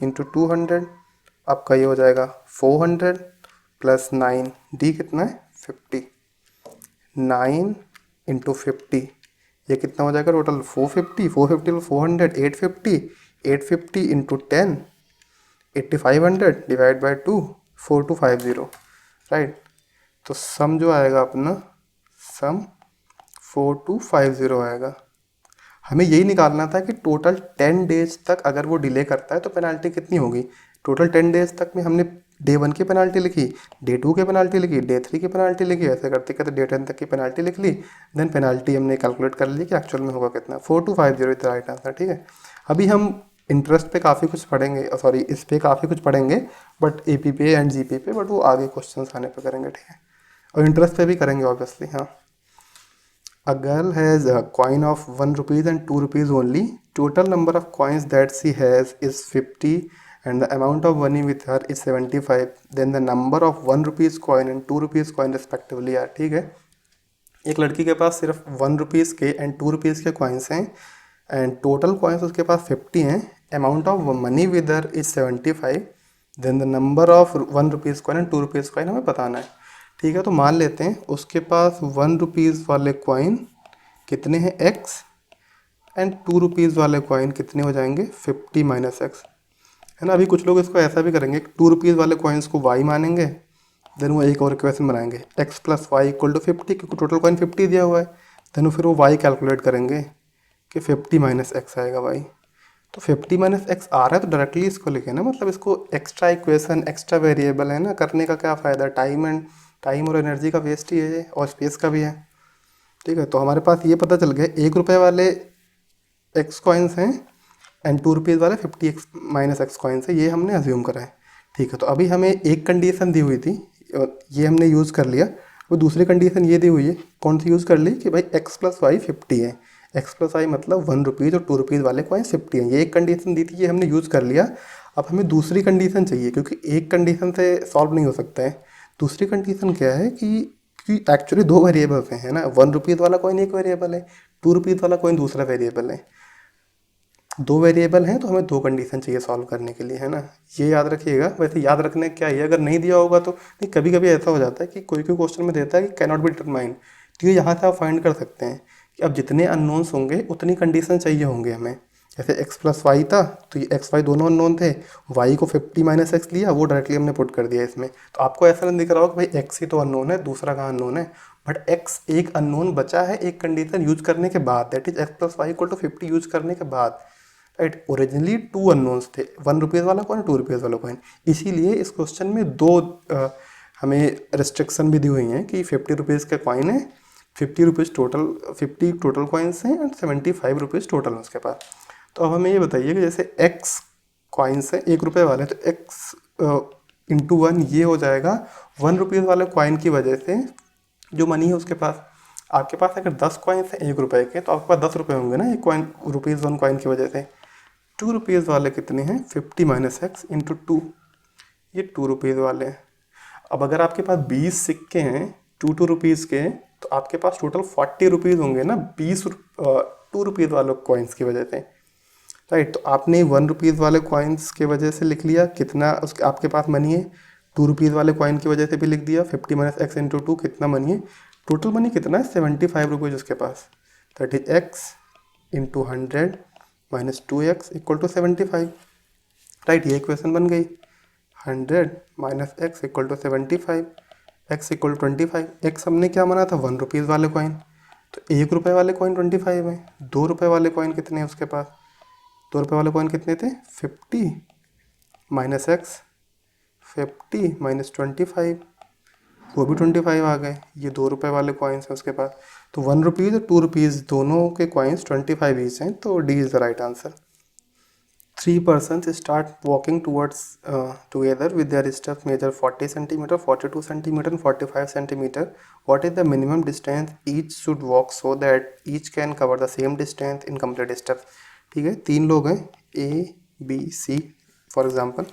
इंटू 200 आपका ये हो जाएगा 400 प्लस 9, डी कितना है 50, 9 इंटू 50, ये कितना हो जाएगा total 450, 450 400 850, 850 into 10 8500 divide by 2 4250, right. तो सम जो आएगा अपना, सम 4250 आएगा। हमें यही निकालना था कि टोटल 10 डेज तक अगर वो डिले करता है तो पेनाल्टी कितनी होगी। टोटल 10 डेज तक में हमने डे 1 की पेनाल्टी लिखी, डे 2 की पेनाल्टी लिखी, डे 3 की पेनाल्टी लिखी, ऐसे करते करते डे 10 तक की पेनाल्टी लिख ली। देन पेनाल्टी हमने कैलकुलेट कर ली कि एक्चुअल में होगा कितना। 4250 इज द राइट आंसर। ठीक है, अभी हम इंटरेस्ट पे काफ़ी कुछ पढ़ेंगे, सॉरी इस पे काफ़ी कुछ पढ़ेंगे, बट AP पे एंड GP पे, बट वो आगे क्वेश्चन आने पे करेंगे। ठीक है, और इंटरेस्ट पे भी करेंगे ऑब्वियसली। हाँ, a girl has a coin of 1 rupees and 2 rupees only. Total number of coins that she has is 50 and the amount of money with her is 75. Then the number of 1 rupees coin and 2 rupees coin respectively are। ठीक है, एक लड़की के पास सिर्फ 1 rupees के and 2 rupees के coins हैं and total coins उसके पास 50 हैं। Amount of money with her is 75। Then the number of 1 rupees coin and 2 rupees coin हमें बताना है। ठीक है, तो मान लेते हैं उसके पास 1 रुपीज़ वाले कॉइन कितने हैं, x, एंड 2 रुपीज़ वाले कॉइन कितने हो जाएंगे, 50 माइनस एक्स, है ना। अभी कुछ लोग इसको ऐसा भी करेंगे, 2 रुपीज़ वाले कॉइन्स को y मानेंगे, देन वो एक और इक्वेशन बनाएंगे x plus Y equal to 50, क्योंकि टोटल कॉइन 50 दिया हुआ है। देन फिर वो y कैलकुलेट करेंगे कि 50 माइनस एक्स आएगा y। तो 50 माइनस एक्स आ रहा है तो डायरेक्टली इसको लिखे ना, मतलब इसको एक्स्ट्रा इक्वेशन, एक्स्ट्रा वेरिएबल है ना, करने का क्या फ़ायदा। टाइम और एनर्जी का वेस्ट ही है और स्पेस का भी है। ठीक है, तो हमारे पास ये पता चल गया 1 रुपये वाले एक्स कॉइन्स हैं एंड 2 रुपीज़ वाले 50 एक्स माइनस एक्स कॉइन्स है, ये हमने अज्यूम करा है। ठीक है, तो अभी हमें एक कंडीशन दी हुई थी, ये हमने यूज़ कर लिया। वो दूसरी कंडीशन ये दी हुई है, कौन सी यूज़ कर ली कि भाई x प्लस वाई 50 है, x प्लस वाई मतलब 1 रुपीज़ और 2 रुपीज़ वाले कॉइन्स 50 हैं। ये एक कंडीशन दी थी, ये हमने यूज़ कर लिया। अब हमें दूसरी कंडीशन चाहिए, क्योंकि एक कंडीशन से सॉल्व नहीं हो सकता है। दूसरी कंडीशन क्या है कि एक्चुअली दो वेरिएबल्स हैं, है ना। 1 रुपीज़ वाला कॉइन एक वेरिएबल है, 2 रुपीज़ वाला कॉइन दूसरा वेरिएबल है। दो वेरिएबल हैं तो हमें दो कंडीशन चाहिए सॉल्व करने के लिए, है ना। ये याद रखिएगा। वैसे याद रखने क्या है, अगर नहीं दिया होगा तो नहीं, कभी कभी ऐसा हो जाता है कि कोई क्वेश्चन में देता है कि कैन नॉट बी डिटरमाइंड, तो ये यहाँ से आप फाइंड कर सकते हैं कि अब जितने अननोन्स होंगे उतनी कंडीशन चाहिए होंगे हमें। जैसे x प्लस वाई था तो ये x y दोनों अननोन थे, y को 50 माइनस एक्स लिया, वो डायरेक्टली हमने पुट कर दिया इसमें। तो आपको ऐसा नहीं दिख रहा होगा कि भाई x ही तो अननोन है, दूसरा कहाँ अननोन है, बट x एक अननोन बचा है एक कंडीशन यूज करने के बाद, that is x plus Y equal to 50 use करने के बाद। राइट, ओरिजिनली 2 अननोन्स थे, 1 रुपीज़ वाला कॉइन, 2 रुपीज़ वाला कॉइन। इसीलिए इस क्वेश्चन में दो हमें रिस्ट्रिक्शन भी दी हुई हैं कि 50 रुपीज़ का कॉइन है, 50 रुपीज़ टोटल, 50 टोटल कॉइन्स हैं एंड 75 रुपीज़ टोटल है उसके पास। तो अब हमें ये बताइए कि जैसे x कॉइन्स हैं 1 रुपये वाले, तो x इंटू 1 ये हो जाएगा 1 रुपीज़ वाले कॉइन की वजह से जो मनी है उसके पास। आपके पास अगर 10 कॉइन्स हैं 1 रुपये के, तो आपके पास 10 रुपये होंगे ना एक कॉइन, रुपीज़ 1 कॉइन की वजह से। 2 रुपीज़ वाले कितने हैं, 50 माइनस एक्स इंटू 2, ये 2 रुपीज़ वाले हैं। अब अगर आपके पास 20 सिक्के हैं 2 रुपीज़ के, तो आपके पास टोटल 40 रुपीज़ होंगे ना 2 रुपीज़ वाले कॉइन्स की वजह से। राइट, तो आपने 1 रुपीज़ वाले कॉइन्स के वजह से लिख लिया कितना उसके आपके पास मनी है, 2 रुपीज़ वाले कॉइन की वजह से भी लिख दिया 50 माइनस एक्स इंटू 2 कितना मनी है। टोटल मनी कितना है, 75 रुपीज़ उसके पास। That is X into 100 minus 2x equal to 75। Right, ये इक्वेशन बन गई। 100 minus X equal to 75, X equal to 25। X हमने क्या माना था, 1 रुपीज़ वाले कॉइन, तो 1 रुपये वाले कॉइन 25 है। 2 रुपये वाले कॉइन कितने हैं उसके पास, 2 रुपये वाले कॉइन कितने थे, 50 माइनस एक्स, 50 माइनस 25, वो भी 25 आ गए। ये 2 रुपये वाले कॉइन्स हैं उसके पास। तो 1 रुपीज़ और 2 रुपीज़ दोनों के कॉइन्स 25 ईच हैं, तो D is the right answer. 3 persons start walking towards together with their steps measure 40 centimeter, 42 centimeter and 45 centimeter. What is the minimum distance each should walk so that each can cover the same distance in complete steps? ठीक है, 3 लोग हैं A B C for example,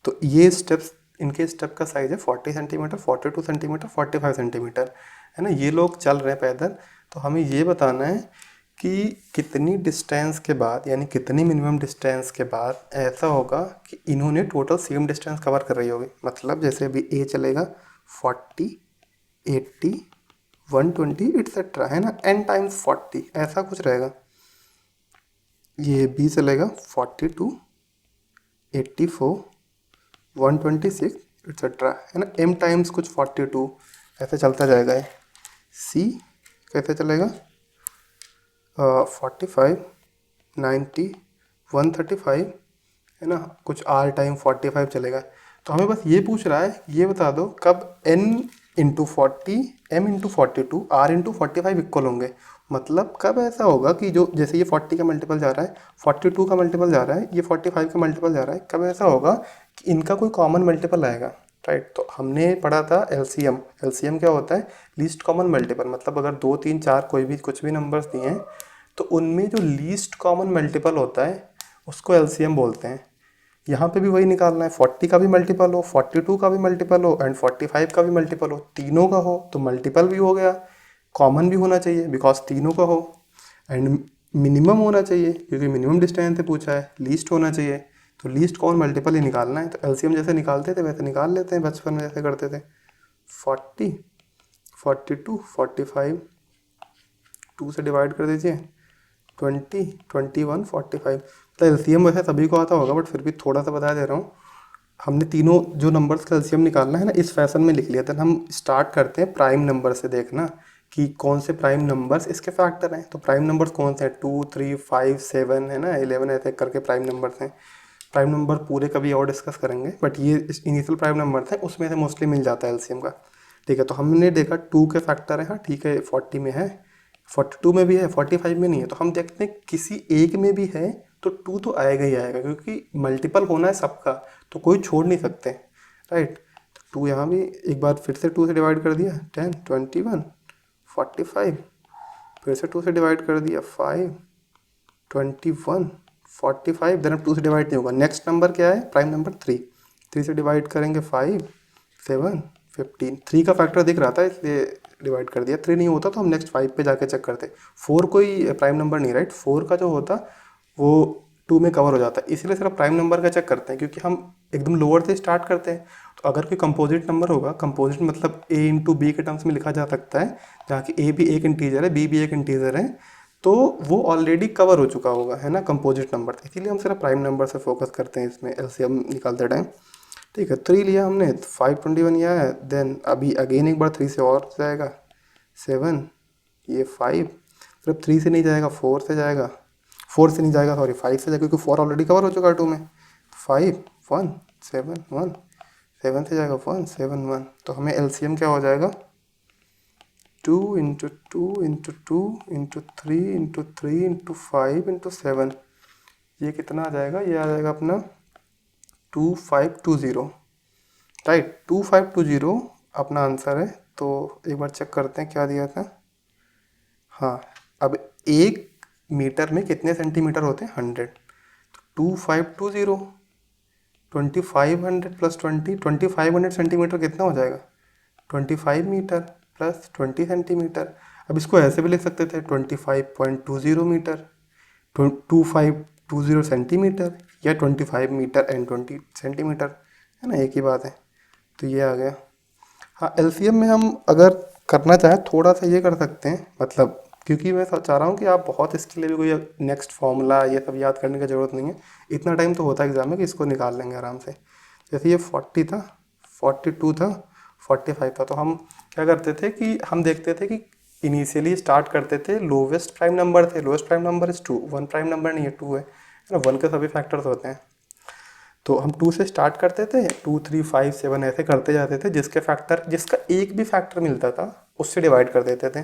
तो ये steps, इनके step का size है 40 centimetre, 42 centimetre, 45 centimetre, है ना। ये लोग चल रहे हैं पैदल, तो हमें ये बताना है कि कितनी डिस्टेंस के बाद, यानी कितनी मिनिमम डिस्टेंस के बाद ऐसा होगा कि इन्होंने टोटल सेम डिस्टेंस कवर कर रही होगी। मतलब जैसे अभी ए चलेगा 40, 80, 120 एट्सेट्रा, है ना, n टाइम्स 40 ऐसा कुछ रहेगा। ये बी चलेगा 42, 84, 126 एट्सेट्रा, है ना, m टाइम्स कुछ 42 ऐसे चलता जाएगा। सी कैसे चलेगा 45, 90, 135 है ना, कुछ r टाइम 45 चलेगा। तो हमें बस ये पूछ रहा है, ये बता दो कब n into 40, m into 42, r into 45 equal होंगे। मतलब कब ऐसा होगा कि जो जैसे ये 40 का मल्टीपल जा रहा है, 42 का मल्टीपल जा रहा है, ये 45 का मल्टीपल जा रहा है, कब ऐसा होगा कि इनका कोई कॉमन मल्टीपल आएगा, राइट। तो हमने पढ़ा था एलसीएम। एलसीएम क्या होता है? Least common multiple. मतलब अगर 2, 3, 4 कोई भी कुछ भी नंबर्स दिए हैं तो उनमें जो लीस्ट कॉमन मल्टीपल होता है उसको एलसीएम बोलते हैं। यहाँ पे भी वही निकालना है, 40 का भी मल्टीपल हो, 42 का भी मल्टीपल हो एंड 45 का भी मल्टीपल हो, तीनों का हो तो मल्टीपल भी हो गया। कॉमन भी होना चाहिए बिकॉज तीनों का हो, एंड मिनिमम होना चाहिए क्योंकि मिनिमम डिस्टेंस से पूछा है। लीस्ट होना चाहिए, तो लीस्ट कॉमन मल्टीपल ही निकालना है। तो एलसीएम जैसे निकालते थे वैसे निकाल लेते हैं, बचपन में जैसे करते थे। 40, 42, 45, 2 से डिवाइड कर दीजिए, 20, 21, 45। तो एलसीएम वैसे सभी को आता होगा बट फिर भी थोड़ा सा बता दे रहा हूँ। हमने तीनों जो नंबर्स का एलसीएम निकालना है ना, इस फैशन में लिख लिया था। हम स्टार्ट करते हैं प्राइम नंबर से, देखना कि कौन से प्राइम नंबर्स इसके फैक्टर हैं। तो प्राइम नंबर्स कौन से हैं? 2, 3, 5, 7 है ना, 11 ऐसे करके प्राइम नंबर्स हैं। प्राइम नंबर पूरे कभी और डिस्कस करेंगे बट ये इनिशियल प्राइम नंबर थे, उसमें से मोस्टली मिल जाता है एलसीएम का। ठीक है, तो हमने देखा 2 के फैक्टर है, हाँ ठीक है, 40 में है, 42 में भी है, 45 में नहीं है। तो हम देखते हैं किसी एक में भी है तो 2 तो आएगा ही आएगा क्योंकि मल्टीपल होना है सबका, तो कोई छोड़ नहीं सकते, राइट। तो 2 यहाँ भी एक बार फिर से 2 से डिवाइड कर दिया, 10, 21, 45, फिर से 2 से डिवाइड कर दिया, 5, 21, 45। देन अब 2 से डिवाइड नहीं होगा। नेक्स्ट नंबर क्या है? Prime number 3। 3 से डिवाइड करेंगे 5, 7, 15। 3 का फैक्टर दिख रहा था इसलिए डिवाइड कर दिया। 3 नहीं होता तो हम नेक्स्ट 5 पे जाके चेक करते। 4 कोई प्राइम नंबर नहीं, राइट। 4 का जो होता वो 2 में कवर हो जाता है, इसलिए सिर्फ प्राइम नंबर का चेक करते हैं क्योंकि हम एकदम लोअर से स्टार्ट करते हैं। तो अगर कोई कंपोजिट नंबर होगा, कंपोजिट मतलब a इंटू बी के टर्म्स में लिखा जा सकता है, जहाँ कि a भी एक इंटीजर है, b भी एक इंटीजर है, तो वो ऑलरेडी कवर हो चुका होगा, है ना, कंपोजिट नंबर। इसीलिए हम सिर्फ प्राइम नंबर से फोकस करते हैं इसमें एलसीएम निकालते टाइम। ठीक है, 3 लिया हमने, 521 लिया है। देन अभी अगेन एक बार 3 से और जाएगा, 7, ये 5, सिर्फ 3 से नहीं जाएगा, 4 से जाएगा, 4 से नहीं जाएगा सॉरी, 5 से जाएगा क्योंकि 4 ऑलरेडी कवर हो चुका है 2 में। 5, 1, 7, 1, 7 से जाएगा 1, 7, 1। तो हमें एलसीएम क्या हो जाएगा? 2 into 2 into 2 into 3 into 3 into 5 into 7, ये कितना आ जाएगा? ये आ जाएगा अपना 2520, राइट। 2520 अपना आंसर है। तो एक बार चेक करते हैं क्या दिया था। हाँ, अब 1 मीटर में कितने सेंटीमीटर होते हैं? 100। तो 2520, 2500 प्लस 20, 2500 सेंटीमीटर कितना हो जाएगा? 25 मीटर प्लस 20 सेंटीमीटर। अब इसको ऐसे भी लिख सकते थे 25.20 मीटर, 2520 सेंटीमीटर, या 25 मीटर एंड 20 सेंटीमीटर, है ना, एक ही बात है। तो ये आ गया। हाँ, एलसीएम में हम अगर करना चाहें थोड़ा सा ये कर सकते हैं, मतलब क्योंकि मैं चाह रहा हूँ कि आप बहुत इसके लिए भी कोई नेक्स्ट फॉर्मूला ये सब याद करने की ज़रूरत नहीं है। इतना टाइम तो होता है एग्जाम में कि इसको निकाल लेंगे आराम से। जैसे ये 40 था, 42 था, 45 था, तो हम क्या करते थे कि हम देखते थे कि इनिशियली स्टार्ट करते थे, लोवेस्ट प्राइम नंबर थे, lowest prime number is 2, 1 prime number नहीं है, 2 है ना, 1 के सभी फैक्टर्स होते हैं। तो हम 2 से स्टार्ट करते थे, 2, 3, 5, 7 ऐसे करते जाते थे, जिसके फैक्टर जिसका एक भी फैक्टर मिलता था उससे डिवाइड कर देते थे,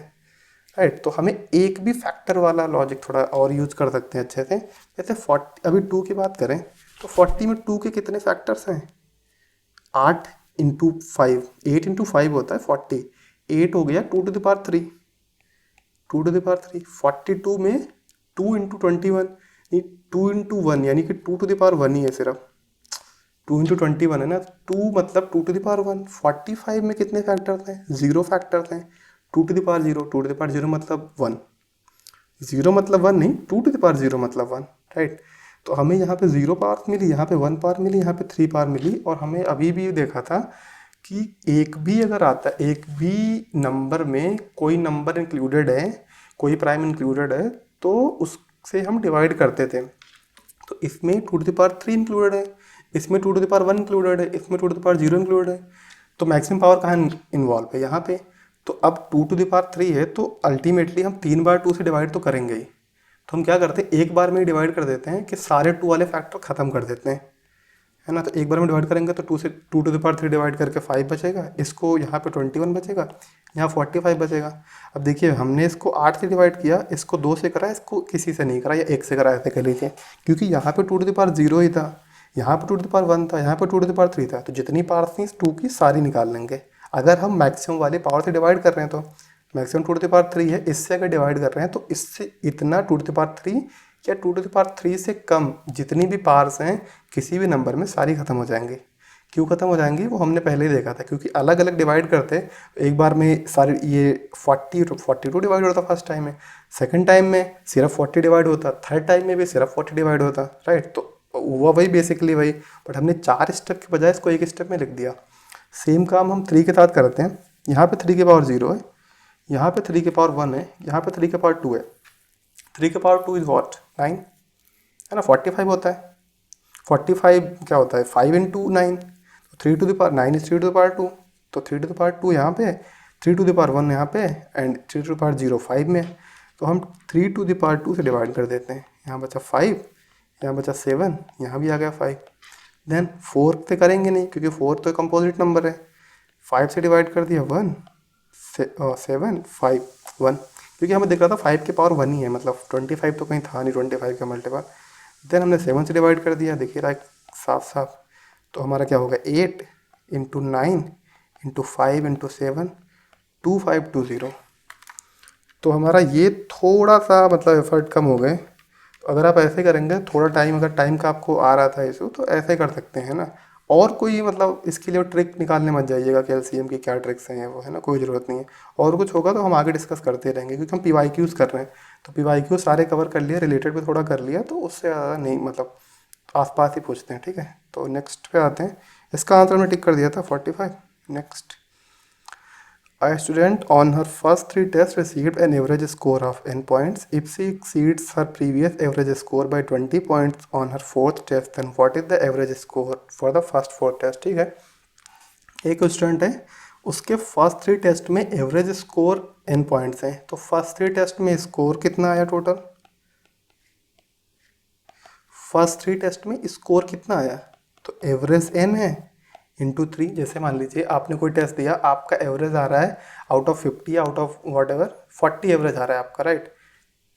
राइट। तो हमें एक भी फैक्टर वाला लॉजिक थोड़ा और यूज कर सकते हैं अच्छे से। जैसे 40, अभी 2 की बात करें तो 40 में 2 के कितने फैक्टर्स हैं? 8 इंटू 5, 8 इंटू 5 होता है 40, 8 हो गया 2 to the power 3, 2 to the power 3। 42 में 2 इंटू 21, 2 इंटू 1 यानी कि 2 टू द पावर 1 ही है सिर्फ। 2 इंटू 21 है ना, 2 मतलब 2 टू द पावर 1। 45 में कितने फैक्टर्स हैं? 0 फैक्टर्स हैं। 2 to the power 0, 2 to the power 0 मतलब 1, 0 मतलब 1 नहीं, 2 टू द पावर 0 मतलब 1, राइट। तो हमें यहाँ पे 0 पावर मिली, यहाँ पे 1 पावर मिली, यहाँ पे 3 पावर मिली। और हमें अभी भी देखा था कि एक भी अगर आता है, एक भी नंबर में कोई नंबर इंक्लूडेड है, कोई प्राइम इंक्लूडेड है, तो उससे हम डिवाइड करते थे। तो इसमें 2 टू द पावर 3 इंक्लूडेड है, इसमें 2 टू द पावर 1 इंक्लूडेड है, इसमें 2 टू द पावर 0 इंक्लूडेड है। तो मैक्सिमम पावर कहाँ इन्वॉल्व है? यहाँ पे। तो अब 2 टू द पावर 3 है तो अल्टीमेटली हम 3 बार 2 से डिवाइड तो करेंगे ही, तो हम क्या करते हैं, एक बार में डिवाइड कर देते हैं कि सारे 2 वाले फैक्टर ख़त्म कर देते हैं, है ना। तो एक बार में डिवाइड करेंगे तो 2 से 2 टू द पावर 3 डिवाइड करके 5 बचेगा, इसको यहाँ पे 21 बचेगा, यहाँ 45 बचेगा। अब देखिए हमने इसको 8 से डिवाइड किया, इसको 2 से करा, इसको किसी से नहीं करा, या 1 से करा, ऐसे कर लीजिए, क्योंकि यहाँ पे 2 टू द पावर 0 ही था, यहाँ पे 2 टू द पावर 1 था, यहाँ पे 2 टू द पावर 3 था, तो जितनी पावर्स थी 2 की सारी निकाल लेंगे। अगर हम मैक्सिमम वाले पावर से डिवाइड कर रहे हैं तो मैक्सिमम 2 टू द पावर 3 है, इससे अगर डिवाइड कर रहे हैं तो इससे इतना 2 टू द पावर 3 या 2 टू द पावर 3 से कम जितनी भी पावर्स हैं किसी भी नंबर में सारी खत्म हो जाएंगी। क्यों खत्म हो जाएंगी वो हमने पहले ही देखा था, क्योंकि अलग अलग डिवाइड करते एक बार में सारे, ये 42 डिवाइड होता फर्स्ट टाइम में, सेकंड टाइम में सिर्फ 40 डिवाइड होता, थर्ड टाइम में भी सिर्फ 40 डिवाइड होता, राइट। तो हुआ वही बेसिकली वही, बट हमने 4 स्टेप के बजाय इसको 1 स्टेप में लिख दिया। सेम काम हम 3 के साथ करते हैं। यहाँ पे 3 की पावर 0 है, यहाँ पे 3 की पावर 1 है, यहाँ पे 3 की पावर 2 है। 3 की पावर 2 इज वॉट 9, है ना। 45 होता है, 45 क्या होता है 5 इंटू 9, तो 3 to the power 9 is 3 to the power 2, तो 3 टू द पावर 2 यहाँ पे, 3 टू द पावर 1 यहाँ पे, एंड 3 टू द पावर 0 5 में। तो हम 3 टू द पावर 2 से डिवाइड कर देते हैं, यहाँ बचा 5, यहाँ बचा 7, यहाँ भी आ गया 5। देन 4 से करेंगे नहीं, क्योंकि 4 तो कंपोजिट नंबर है, 5 से डिवाइड कर दिया 1 7 5 1, क्योंकि हमें दिख रहा था 5 की पावर 1 ही है, मतलब 25 तो कहीं था नहीं 25 का मल्टीपल। देन हमने 7 से डिवाइड कर दिया, देखिए रहा साफ साफ, तो हमारा क्या होगा 8 इंटू 9 इंटू 5 इंटू 7 2520। तो हमारा ये थोड़ा सा मतलब एफर्ट कम हो गए। तो अगर आप ऐसे करेंगे थोड़ा टाइम, अगर टाइम का आपको आ रहा था इशू, तो ऐसे कर सकते हैं ना। और कोई मतलब इसके लिए ट्रिक निकालने मत जाइएगा कि एलसीएम की क्या ट्रिक्स हैं वो, है ना, कोई ज़रूरत नहीं है। और कुछ होगा तो हम आगे डिस्कस करते रहेंगे, क्योंकि हम पीवाईक्यूज़ कर रहे हैं, तो पीवाईक्यू सारे कवर कर लिया, रिलेटेड भी थोड़ा कर लिया, तो उससे ज़्यादा नहीं, मतलब आसपास ही पूछते हैं, ठीक है। तो नेक्स्ट पे आते हैं, इसका आंसर मैं टिक कर दिया था 45। Next, A student on her first 3 tests received an average score of n points. If she exceeds her previous average score by 20 points on her fourth test, then what is the average score for the first 4 tests? ठीक है, एक student है, उसके first 3 test में average score n points हैं, तो first 3 test में score कितना आया टोटल? फर्स्ट 3 टेस्ट में स्कोर कितना आया? तो एवरेज n है इंटू 3। जैसे मान लीजिए आपने कोई टेस्ट दिया, आपका एवरेज आ रहा है out of 50, out of whatever 40 average आ रहा है आपका, राइट।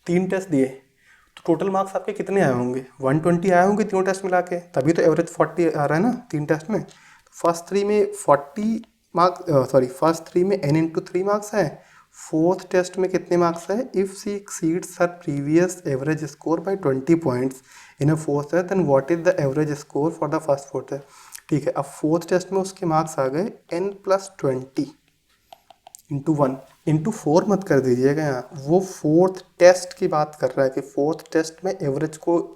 3 टेस्ट दिए तो टोटल मार्क्स आपके कितने आए होंगे? 120 आए होंगे तीनों टेस्ट मिला के, तभी तो एवरेज 40 आ रहा है ना 3 टेस्ट में। तो फर्स्ट 3 में 40 मार्क्स, फर्स्ट 3 में n इंटू 3 मार्क्स है, फोर्थ टेस्ट में कितने मार्क्स है? If she exceeds her previous average score by 20 points in a fourth test, then what is the average score for the first 4 test. ठीक है, अब fourth test में उसके marks आ गए n+20 इंटू 1 इंटू 4 मत कर दीजिएगा यहाँ, वो फोर्थ टेस्ट की बात कर रहा है कि फोर्थ टेस्ट में एवरेज को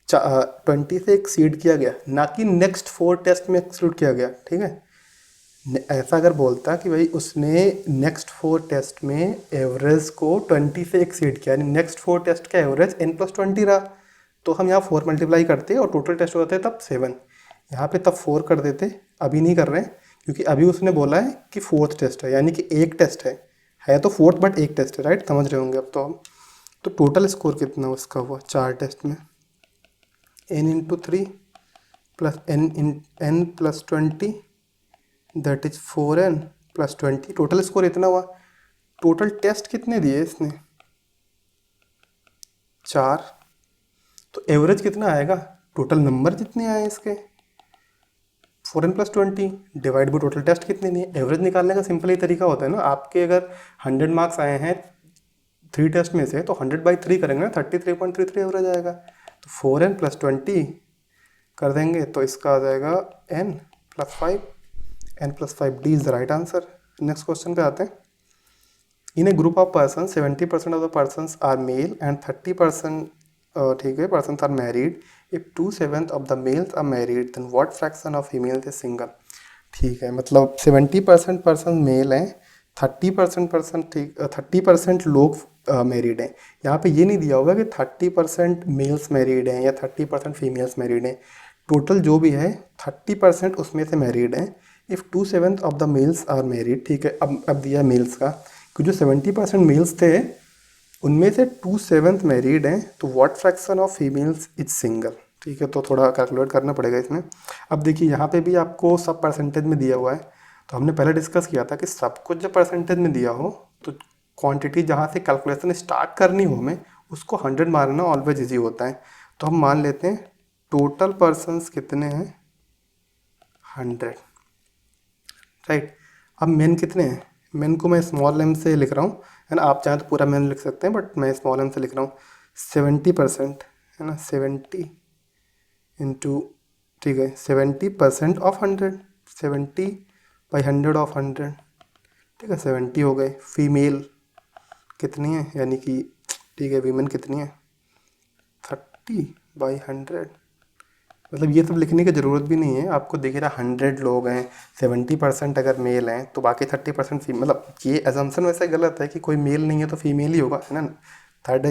20 से एक्सीड किया गया, ना कि नेक्स्ट 4 टेस्ट में एक्सीड किया गया, ठीक है। ऐसा अगर बोलता कि भाई उसने नेक्स्ट 4 टेस्ट में एवरेज को 20 से एक्सीड किया, यानी नेक्स्ट 4 टेस्ट का एवरेज n+20 रहा, तो हम यहाँ 4 मल्टीप्लाई करते और टोटल टेस्ट होते तब 7, यहाँ पे तब 4 कर देते। अभी नहीं कर रहे हैं, क्योंकि अभी उसने बोला है कि फोर्थ टेस्ट है, यानी कि एक टेस्ट है तो फोर्थ बट एक टेस्ट है, राइट, समझ रहे होंगे अब तो हम। तो टोटल स्कोर कितना उसका हुआ 4 टेस्ट में, n into 3 plus n+20 that is 4n+20, total score इतना हुआ। टोटल टेस्ट कितने दिए इसने? 4। तो एवरेज कितना आएगा? टोटल नंबर जितने आए इसके 4n+20 divide by total test कितने दिए। एवरेज निकालने का सिंपल ही तरीका होता है ना, आपके अगर 100 मार्क्स आए हैं 3 टेस्ट में से, तो 100/3 करेंगे ना, 33.33 एवरेज आएगा। तो 4n+20 कर देंगे तो इसका आ जाएगा n+5, n+5, D is the right answer. Next question पे आते हैं। In a group of person 70% of the person are male and 30% ठीक है person are married. If 2/7 of the males are married, then what fraction of female is single. ठीक है, मतलब 70% person mail हैं, 30% लोग मैरिड हैं। यहाँ पे ये नहीं दिया होगा कि 30% मेल्स मैरिड हैं या 30% फीमेल्स मैरिड हैं। टोटल जो भी है 30% उसमें से मैरिड हैं। If 2/7 of the males are married, ठीक है, अब दिया मेल्स का, कि जो 70% मेल्स थे उनमें से 2/7 मैरिड हैं, तो what fraction of females is single. ठीक है, तो थोड़ा कैलकुलेट करना पड़ेगा इसमें। अब देखिए यहाँ पे भी आपको सब परसेंटेज में दिया हुआ है, तो हमने पहले डिस्कस किया था कि सब कुछ जब परसेंटेज में दिया हो तो क्वांटिटी जहाँ से कैलकुलेशन स्टार्ट करनी हो हमें उसको 100 मानना ऑलवेज इजी होता है। तो हम मान लेते हैं टोटल पर्सन्स कितने हैं, 100, राइट। अब मेन कितने हैं, मेन को मैं स्मॉल एम से लिख रहा हूँ, है ना। आप चाहें तो पूरा मेन लिख सकते हैं, बट मैं स्मॉल एम से लिख रहा हूँ। 70%, है ना, 70 इंटू, ठीक है, 70% ऑफ 100, 70/100 ठीक है, 70 हो गए। फीमेल कितनी है, यानी कि, ठीक है, वीमेन कितनी है, 30/100। मतलब ये सब लिखने की ज़रूरत भी नहीं है, आपको दिख रहा 100 लोग हैं, 70% अगर मेल हैं तो बाकी 30% फीमेल। मतलब ये एजम्पशन वैसे गलत है कि कोई मेल नहीं है तो फीमेल ही होगा, है ना। थर्ड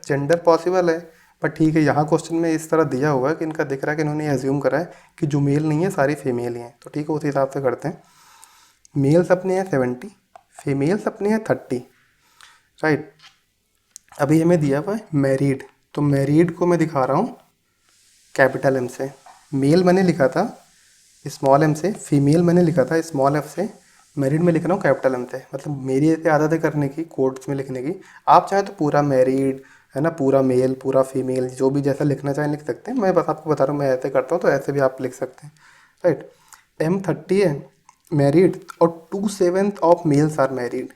जेंडर पॉसिबल है, पर ठीक है, यहाँ क्वेश्चन में इस तरह दिया हुआ है कि इनका दिख रहा है कि इन्होंने एज्यूम करा है कि जो मेल नहीं है सारी फीमेल ही हैं, तो ठीक है, उस हिसाब से करते हैं। मेल्स अपने हैं 70, फीमेल्स अपने हैं 30, राइट। अभी हमें दिया हुआ है मैरिड, तो मैरिड को मैं दिखा रहा हूँ कैपिटल एम से। मेल मैंने लिखा था स्मॉल एम से, फीमेल मैंने लिखा था स्मॉल एफ से, मैरिड में लिख रहा हूँ कैपिटल एम से। मतलब मेरी ऐसे आदत है करने की, कोड्स में लिखने की। आप चाहें तो पूरा मैरिड, है ना, पूरा मेल, पूरा फीमेल, जो भी जैसा लिखना चाहें लिख सकते हैं। मैं बस आपको बता रहा हूँ, मैं ऐसे करता हूँ, तो ऐसे भी आप लिख सकते हैं, राइट। M30 है मैरिड, और 2/7 ऑफ मेल्स आर मैरिड।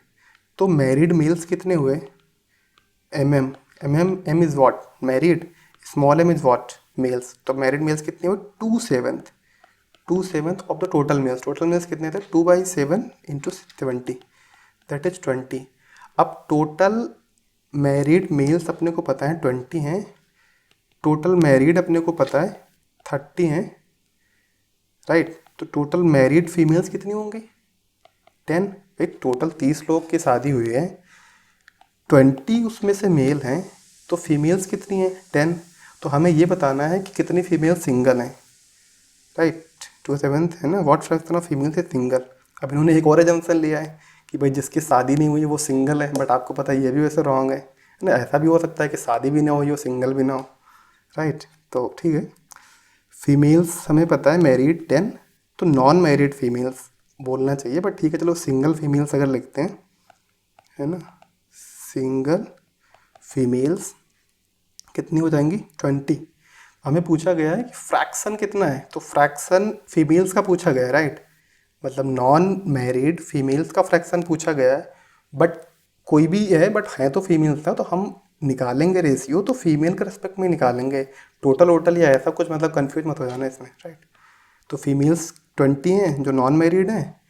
तो मैरिड मेल्स कितने हुए, M is what married, small M is what males. तो मैरिड मेल्स कितने हुए, 2/7 of the total males. Total males कितने थे, 2/7 इंटू 70, दैट इज 20। अब टोटल मैरिड मेल्स अपने को पता है 20 हैं, टोटल मैरिड अपने को पता है 30 हैं, राइट। तो टोटल मैरिड फीमेल्स कितनी होंगी, 10। एक टोटल 30 लोग की शादी हुई है, 20 उसमें से मेल हैं, तो फीमेल्स कितनी हैं, 10। तो हमें ये बताना है कि कितनी फीमेल सिंगल हैं, राइट। 2/7 है ना, व्हाट फ्रैक्शन ऑफ फीमेल से सिंगल। अब इन्होंने एक और एजम्पशन लिया है कि भाई जिसकी शादी नहीं हुई वो सिंगल है, बट आपको पता है ये भी वैसे रॉन्ग है ना। ऐसा भी हो सकता है कि शादी भी ना हुई हो, सिंगल भी ना हो, राइट। तो ठीक है, फीमेल्स हमें पता है मैरिड 10, तो नॉन मैरिड फीमेल्स बोलना चाहिए, बट ठीक है, चलो सिंगल फीमेल्स अगर लिखते हैं, है ना, सिंगल फीमेल्स कितनी हो जाएंगी, 20। हमें पूछा गया है कि फ्रैक्शन कितना है, तो फ्रैक्शन फीमेल्स का पूछा गया है, राइट। मतलब नॉन मैरिड फीमेल्स का फ्रैक्शन पूछा गया है, बट कोई भी है, बट है तो फीमेल्स था, तो हम निकालेंगे रेशियो तो फीमेल के रिस्पेक्ट में निकालेंगे, टोटल वोटल या ऐसा कुछ, मतलब कंफ्यूज मत हो जाना इसमें, राइट। तो फीमेल्स 20 हैं जो नॉन मैरिड हैं,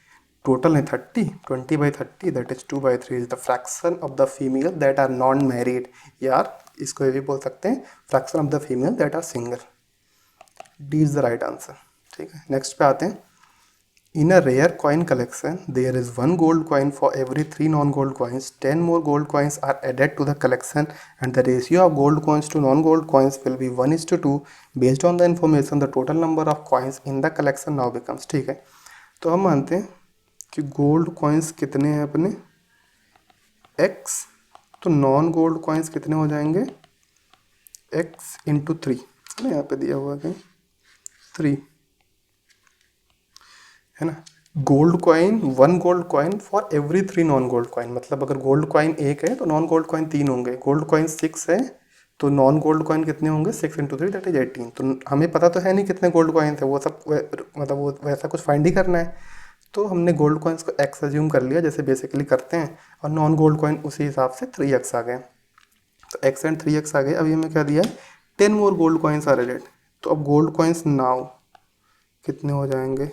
टोटल है 30, 20/30 that is 2/3 is the fraction of the female that are non married. यार इसको ये भी बोल सकते हैं fraction of the female that are single. D is the right answer. ठीक है, नेक्स्ट पे आते हैं। In a rare coin collection there is 1 gold coin for every 3 non gold coins, 10 more gold coins are added to the collection and the ratio of gold coins to non gold coins will be 1:2 based on the information the total number of coins in the collection now becomes. ठीक है, तो हम मानते हैं कि gold coins कितने हैं अपने, x, तो नॉन गोल्ड कॉइन्स कितने हो जाएंगे, x इंटू 3, है ना, यहाँ पे दिया हुआ है 3, है ना। Gold coin, 1 gold coin for every 3 non gold coin, मतलब अगर गोल्ड कॉइन 1 है तो नॉन गोल्ड कॉइन 3 होंगे। गोल्ड कॉइन 6 है तो नॉन गोल्ड कॉइन कितने होंगे, 6 इंटू 3 दैट इज 18। तो हमें पता तो है नहीं कितने गोल्ड कॉइन थे, वो सब मतलब वो वैसा कुछ फाइंड ही करना है। तो हमने गोल्ड कॉइन्स को x अज्यूम कर लिया जैसे बेसिकली करते हैं, और नॉन गोल्ड कॉइन उसी हिसाब से 3x आ गए। तो x एंड 3x आ गए। अभी हमें क्या दिया है, 10 more gold coins are added. तो अब गोल्ड कॉइन्स नाउ कितने हो जाएंगे,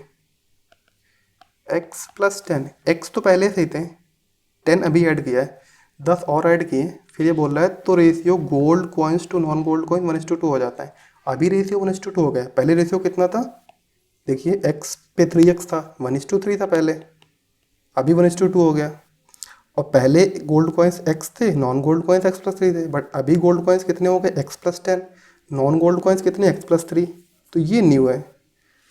x प्लस 10, x तो पहले से ही थे, 10 अभी ऐड किया है, 10 और ऐड किए, फिर ये बोल रहा है तो ratio gold coins to non gold coin 1:2 हो जाता है। अभी रेशियो 1:2 हो गया, पहले रेशियो कितना था, देखिए x पे 3x था, 1:3 था पहले, अभी 1:2 हो गया। और पहले गोल्ड कॉइन्स x थे, नॉन गोल्ड कॉइन्स x+3 थे, बट अभी गोल्ड कॉइन्स कितने हो गए, x+10, नॉन गोल्ड कॉइन्स कितने, x+3। तो ये न्यू है,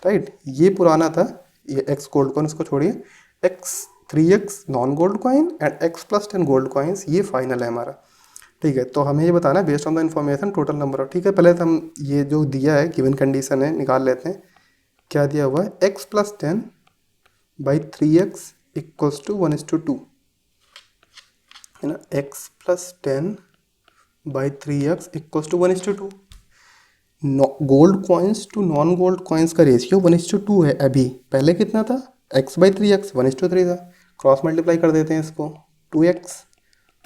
राइट। ये पुराना था, ये x गोल्ड कॉइन, इसको छोड़िए, x 3x non gold coin and x plus 10 gold coins, ये फाइनल है हमारा। ठीक है, तो हमें ये बताना है based on the information total number of. ठीक है, पहले तो हम ये जो दिया है गिवन कंडीशन है निकाल लेते हैं। क्या दिया हुआ है, x plus 10 by 3x equals to 1:2 है ना। x plus 10 by 3x equals to 1:2। Gold coins to non gold coins का रेशियो 1:2 है अभी। पहले कितना था, x बाई 3x 1:3 था। क्रॉस मल्टीप्लाई कर देते हैं इसको, 2x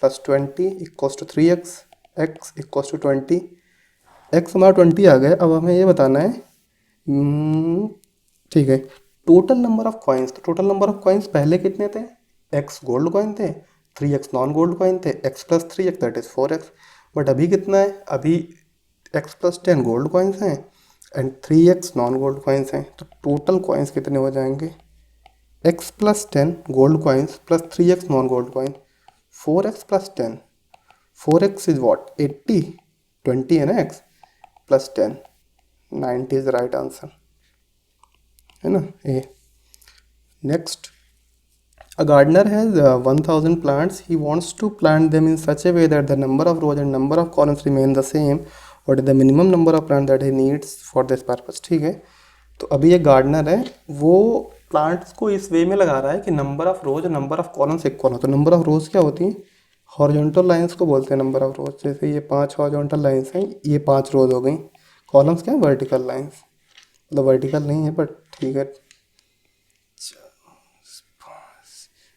plus 20 equals to 3x, x equals to 20। x हमारा 20 आ गया। अब हमें ये बताना है ठीक है, टोटल नंबर ऑफ कॉइन्स। तो टोटल नंबर ऑफ कॉइन्स पहले कितने थे, x गोल्ड कॉइन थे, 3x नॉन गोल्ड कॉइन थे, x plus 3x that is 4x। But अभी कितना है, अभी x प्लस 10 गोल्ड कॉइन्स हैं and 3x non gold coins हैं। तो टोटल कॉइन्स कितने हो जाएंगे, x plus 10 gold coins plus 3x non gold coin, 4x plus 10, 4x is what 80, 20 है ना x plus 10, 90 is right answer है ना A. Next, a gardener has 1000 plants. He wants to plant them in such a way that the number of rows and number of columns remain the same. What is the minimum number of plants that he needs for this purpose? ठीक है, तो अभी एक gardener है, वो plants को इस वे में लगा रहा है कि नंबर ऑफ रोज और नंबर ऑफ कॉलम्स इक्वल हो। तो नंबर ऑफ रोज क्या होती हैं, हॉरिजॉन्टल लाइंस को बोलते हैं नंबर ऑफ रोज। जैसे ये 5 हॉरिजॉन्टल लाइंस हैं, ये 5 रोज हो गई। कॉलम्स क्या है, वर्टिकल लाइंस, मतलब वर्टिकल नहीं है बट ठीक है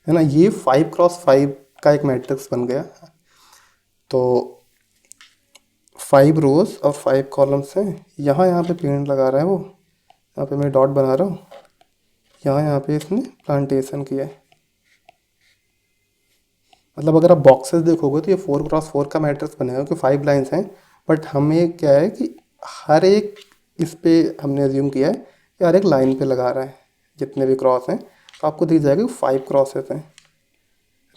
ना। ये 5x5 का एक मैट्रिक्स बन गया। तो 5 रोज और 5 कॉलम्स हैं। यहाँ पे पेड़ लगा रहा है वो, यहाँ पे मैं डॉट बना रहा हूँ, यहाँ पे इसने प्लांटेशन किया है। मतलब अगर आप बॉक्सेस देखोगे तो ये 4x4 का मैट्रिक्स बनेगा क्योंकि 5 लाइन्स हैं। बट हमें क्या है कि हर एक इस पे हमने अज्यूम किया है कि हर एक लाइन पे लगा रहा है जितने भी क्रॉस हैं। तो आपको दिख जाएगा 5 क्रॉसेस हैं,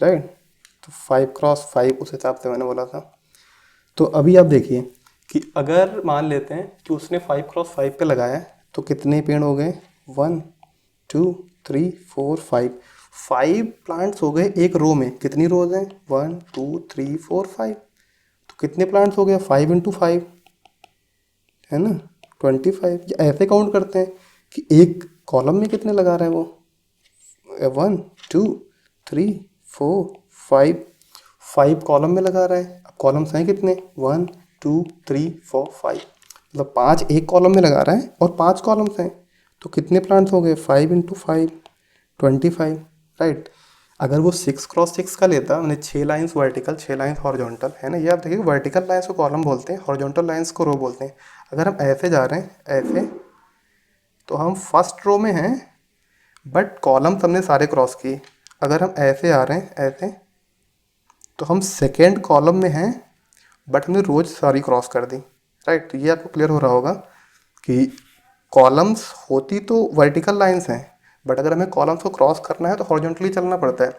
राइट। तो 5x5 उस हिसाब से मैंने बोला था। तो अभी आप देखिए कि अगर मान लेते हैं कि उसने 5x5 पे लगाया है तो कितने पेड़ हो गए, 1 2 3 4 5, 5 प्लांट्स हो गए एक रो में। कितनी रोज हैं, 1 2 3 4 5। तो कितने प्लांट्स हो गया, 5 × 5 है ना 25। ऐसे काउंट करते हैं कि एक कॉलम में कितने लगा रहा है वो, 1 2 3 4 5, 5 कॉलम में लगा रहा है। अब कॉलम्स हैं कितने, 1 2 3 4 5, मतलब 5 एक कॉलम में लगा रहा है और 5 कॉलम्स हैं। तो कितने प्लांट्स हो गए, 5 × 5 25, राइट। अगर वो 6x6 का लेता, मैंने 6 लाइंस वर्टिकल 6 लाइंस हॉरिजॉन्टल है ना। ये आप देखिए वर्टिकल लाइंस को कॉलम बोलते हैं, हॉरिजॉन्टल लाइंस को रो बोलते हैं। अगर हम ऐसे जा रहे हैं ऐसे, तो हम फर्स्ट रो में हैं बट कॉलम्स हमने सारे क्रॉस किए। अगर हम ऐसे आ रहे हैं ऐसे, तो हम सेकेंड कॉलम में हैं बट हमने रोज सारी क्रॉस कर दी, राइट। तो ये आपको क्लियर हो रहा होगा कि कॉलम्स होती तो वर्टिकल लाइंस हैं बट अगर हमें कॉलम्स को क्रॉस करना है तो हॉरिजॉन्टली चलना पड़ता है।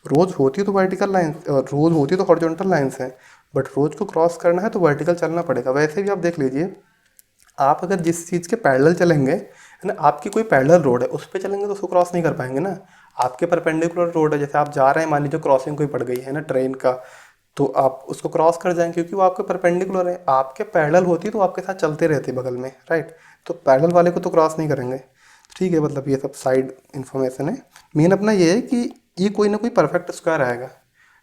रोज होती तो वर्टिकल लाइंस, रोज होती तो हॉरिजॉन्टल लाइंस हैं बट रोज को क्रॉस करना है तो वर्टिकल चलना पड़ेगा। वैसे भी आप देख लीजिए, आप अगर जिस चीज़ के पैरेलल चलेंगे है ना, आपकी कोई पैरेलल रोड है उस पर चलेंगे तो उसको क्रॉस नहीं कर पाएंगे ना। आपके परपेंडिकुलर रोड है, जैसे आप जा रहे हैं, मान लीजिए क्रॉसिंग कोई पड़ गई है ना ट्रेन का, तो आप उसको क्रॉस कर जाएंगे क्योंकि वो आपके परपेंडिकुलर है। आपके पैरेलल होती तो आपके साथ चलते रहते बगल में, राइट। तो पैरेलल वाले को तो क्रॉस नहीं करेंगे, ठीक है। मतलब ये सब साइड इन्फॉर्मेशन है। मेन अपना ये है कि ये कोई ना कोई परफेक्ट स्क्वायर आएगा,